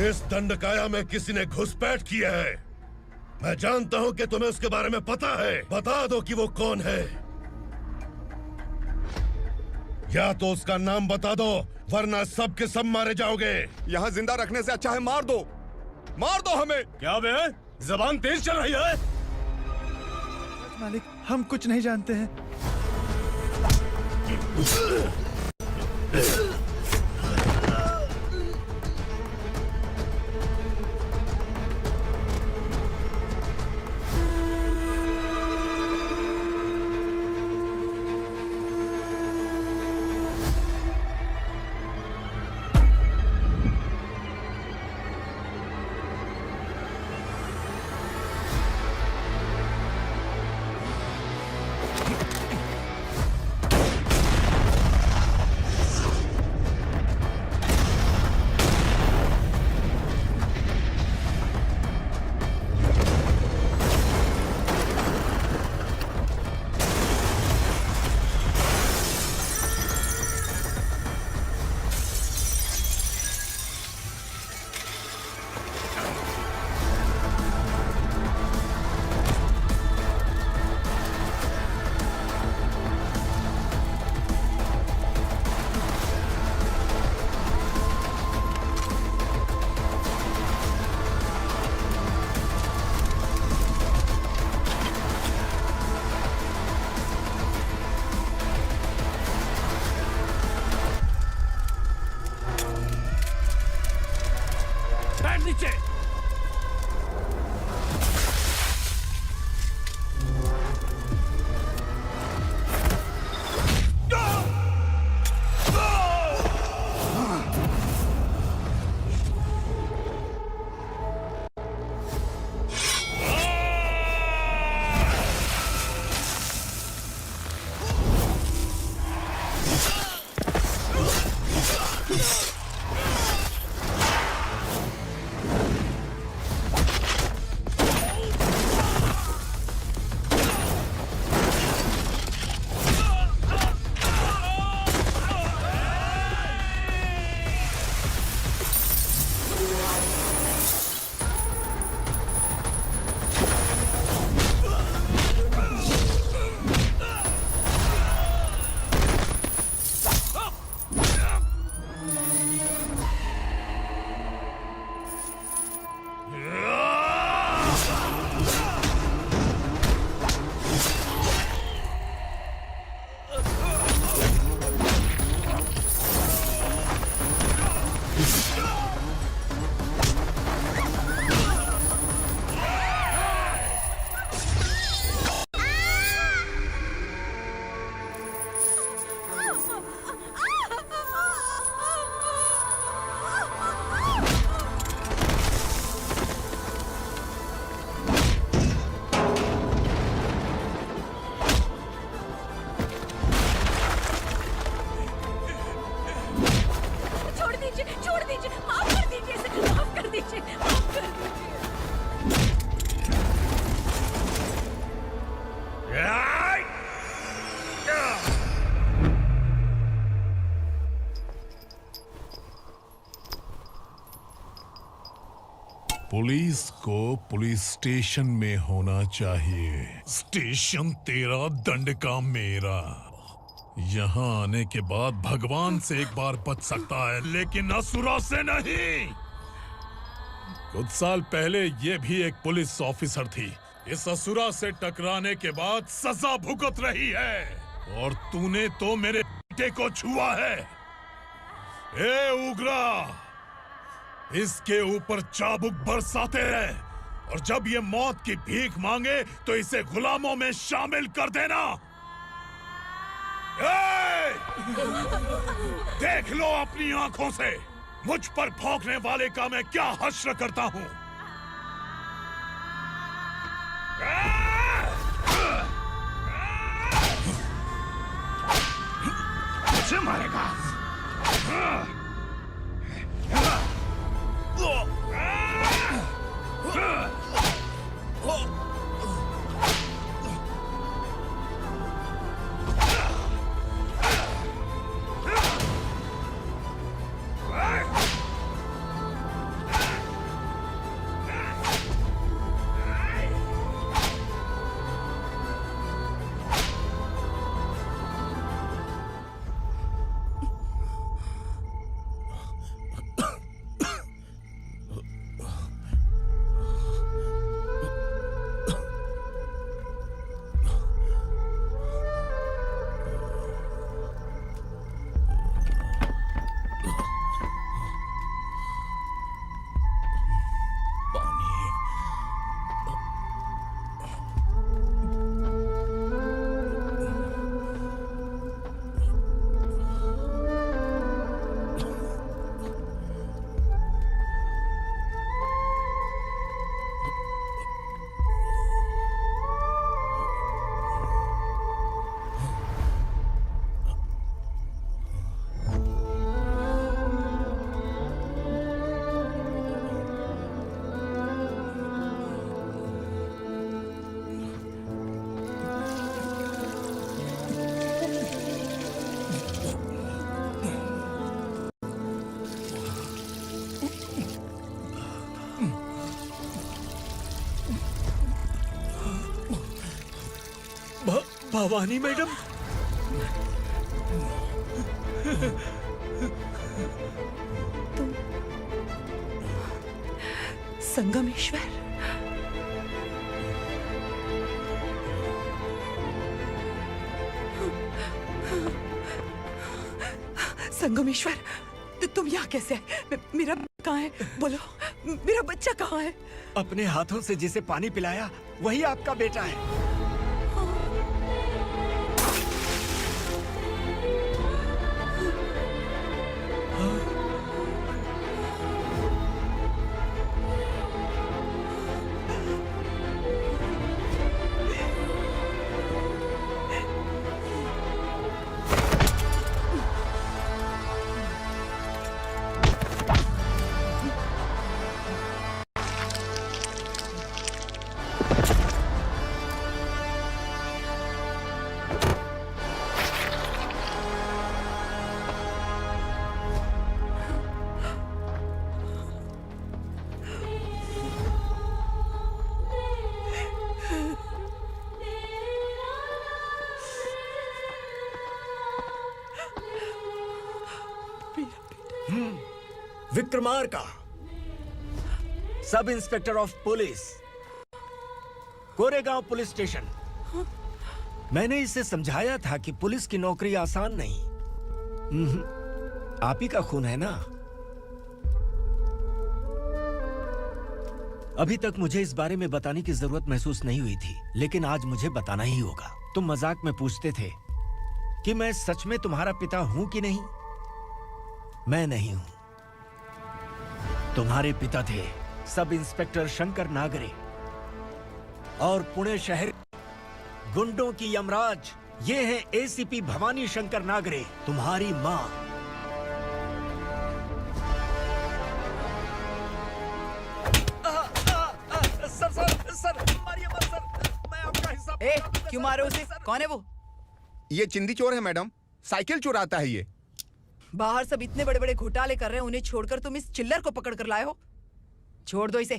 इस दंडकाया में किसी ने घुसपैठ किया है। मैं जानता हूं कि तुम्हें उसके बारे में पता है। बता दो कि वो कौन है। या तो उसका नाम बता दो, वरना सब के सब मारे जाओगे। यहाँ जिंदा रखने से अच्छा है मार दो हमें। क्या बे? जबान तेज चल रही है। मालिक, हम कुछ नहीं जानते हैं। पुलिस को पुलिस स्टेशन में होना चाहिए। स्टेशन तेरा, दंड का मेरा। यहाँ आने के बाद भगवान से एक बार बच सकता है, लेकिन असुरा से नहीं। कुछ साल पहले ये भी एक पुलिस ऑफिसर थी। इस असुरा से टकराने के बाद सजा भुगत रही है, और तूने तो मेरे बेटे को छुआ है। ए उग्रा, इसके ऊपर चाबुक बरसाते रहे, और जब ये मौत की भीख मांगे तो इसे गुलामों में शामिल कर देना। देख लो अपनी आंखों से मुझ पर भौंकने वाले का मैं क्या हश्र करता हूँ। मुझे मारेगा। भवानी मैडम, तुम संगमेश्वर, संगमेश्वर, तुम यहाँ कैसे आए? मेरा कहाँ है? बोलो, मेरा बच्चा कहाँ है? अपने हाथों से जिसे पानी पिलाया वही आपका बेटा है। Vikramarka, sub inspector of police, Koregaon police station. मैंने इसे समझाया था कि पुलिस की नौकरी आसान नहीं। आप ही का खून है ना? अभी तक मुझे इस बारे में बताने की जरूरत महसूस नहीं हुई थी, लेकिन आज मुझे बताना ही होगा। तुम मजाक में पूछते थे कि मैं सच में तुम्हारा पिता हूं कि नहीं। मैं नहीं हूं। तुम्हारे पिता थे सब इंस्पेक्टर शंकर नागरे, और पुणे शहर गुंडों की यमराज ये है एसीपी भवानी शंकर नागरे, तुम्हारी मां। सर, मारिए मत सर, मैं आपका हिस्सा। क्यों मारे उसे? कौन है वो? ये चिंदी चोर है मैडम, साइकिल चुराता है ये। बाहर सब इतने बड़े बड़े घोटाले कर रहे हैं, उन्हें छोड़कर तुम इस चिल्लर को पकड़ कर लाए हो। छोड़ दो इसे।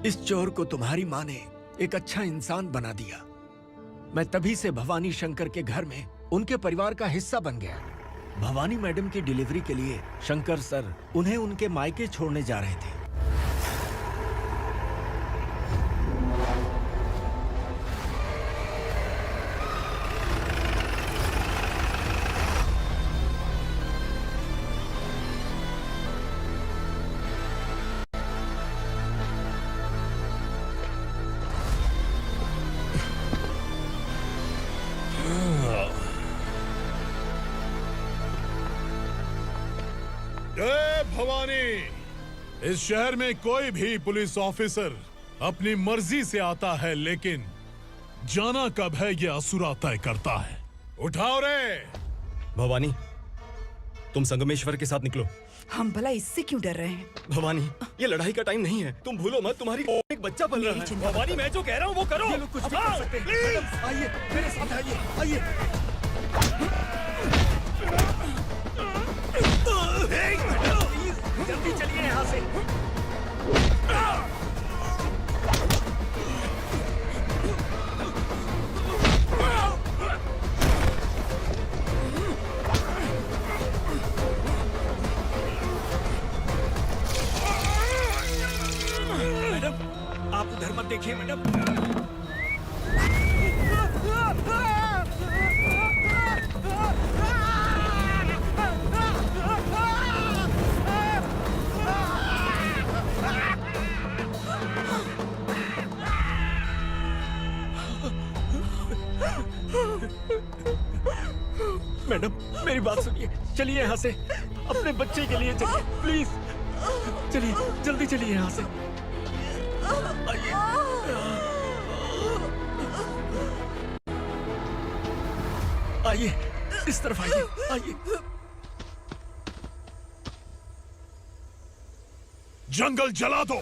इस चोर को तुम्हारी माँ ने एक अच्छा इंसान बना दिया। मैं तभी से भवानी शंकर के घर में उनके परिवार का हिस्सा बन गया। भवानी मैडम की डिलीवरी के लिए शंकर सर उन्हें उनके मायके छोड़ने जा रहे थे। जय भवानी। इस शहर में कोई भी पुलिस ऑफिसर अपनी मर्जी से आता है, लेकिन जाना कब है ये असुरा तय करता है। उठाओ रे। भवानी, तुम संगमेश्वर के साथ निकलो। हम भला इससे क्यों डर रहे हैं? भवानी, ये लड़ाई का टाइम नहीं है। तुम भूलो मत, तुम्हारी एक बच्चा पल रहा है। भवानी, मैं जो कह रहा हूँ वो करो। ये लोग कुछ भी कर सकते हैं। मैडम, आइए मेरे साथ आइए। जल्दी चलिए यहाँ से। मैडम, आप उधर मत देखिए मैडम। मैडम, मेरी बात सुनिए। चलिए यहाँ से, अपने बच्चे के लिए चलिए प्लीज। चलिए, जल्दी चलिए यहाँ से। आइए, इस तरफ आइए। जंगल जला दो।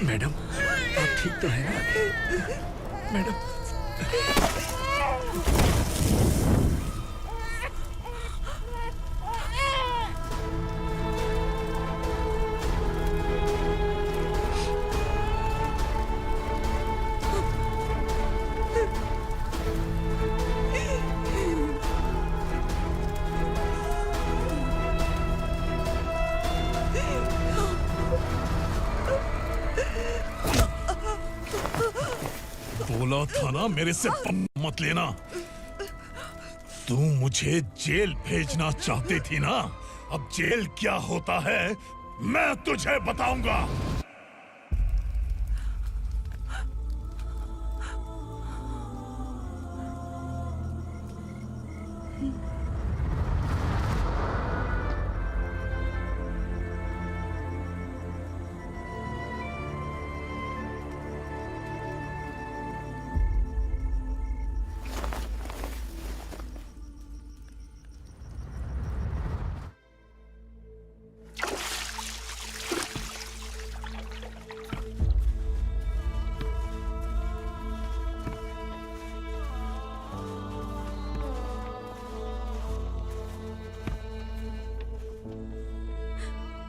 मैडम, आप ठीक तो हैं ना? मैडम, बोला था ना मेरे से मत लेना। तू मुझे जेल भेजना चाहती थी ना? अब जेल क्या होता है मैं तुझे बताऊंगा।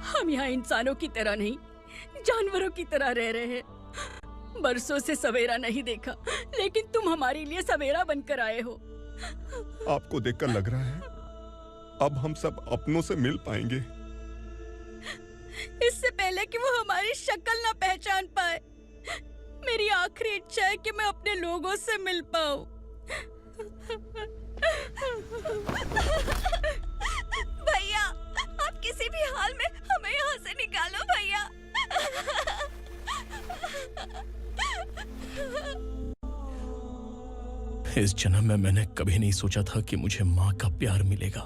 हम यहाँ इंसानों की तरह नहीं, जानवरों की तरह रह रहे हैं। बरसों से सवेरा नहीं देखा, लेकिन तुम हमारे लिए सवेरा बनकर आए हो। आपको देखकर लग रहा है अब हम सब अपनों से मिल पाएंगे। इससे पहले कि वो हमारी शक्ल ना पहचान पाए, मेरी आखिरी इच्छा है कि मैं अपने लोगों से मिल पाऊं। भैया, आप किसी भी हाल में हमें यहाँ से निकालो भैया। इस जन्म में मैंने कभी नहीं सोचा था कि मुझे माँ का प्यार मिलेगा।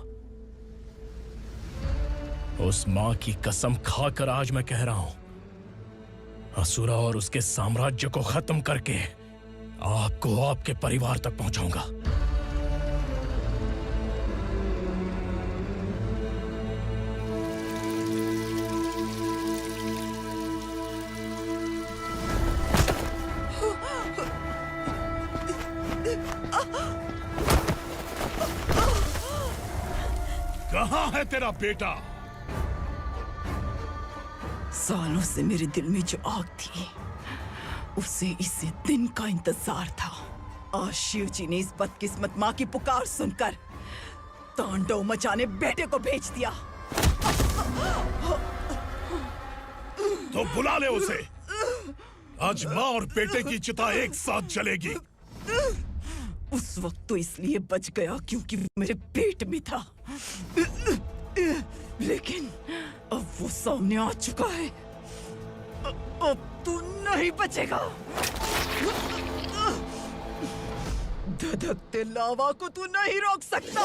उस माँ की कसम खाकर आज मैं कह रहा हूं, असुरा और उसके साम्राज्य को खत्म करके आपको आपके परिवार तक पहुंचाऊंगा। कहाँ है तेरा बेटा? सालों से मेरे दिल में जो आग थी, उसे इसी दिन का इंतजार था। आज शिव जी ने इस बदकिस्मत माँ की पुकार सुनकर तांडव मचाने बेटे को भेज दिया। तो बुला ले उसे। आज माँ और बेटे की चिता एक साथ जलेगी। उस वक्त तो इसलिए बच गया क्योंकि वो मेरे पेट में था, लेकिन अब वो सामने आ चुका है। अब तू नहीं बचेगा। धधकते लावा को तू नहीं रोक सकता।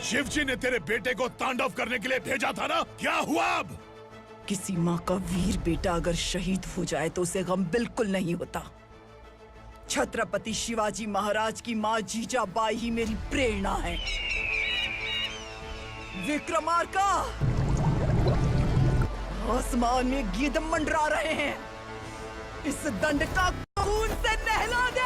शिवजी ने तेरे बेटे को तांडव करने के लिए भेजा था ना, क्या हुआ अब? किसी माँ का वीर बेटा अगर शहीद हो जाए तो उसे गम बिल्कुल नहीं होता। छत्रपति शिवाजी महाराज की माँ जीजाबाई ही मेरी प्रेरणा है। विक्रमार्का, आसमान में गीत मंडरा रहे हैं। इस दंड का खून से नहला दे।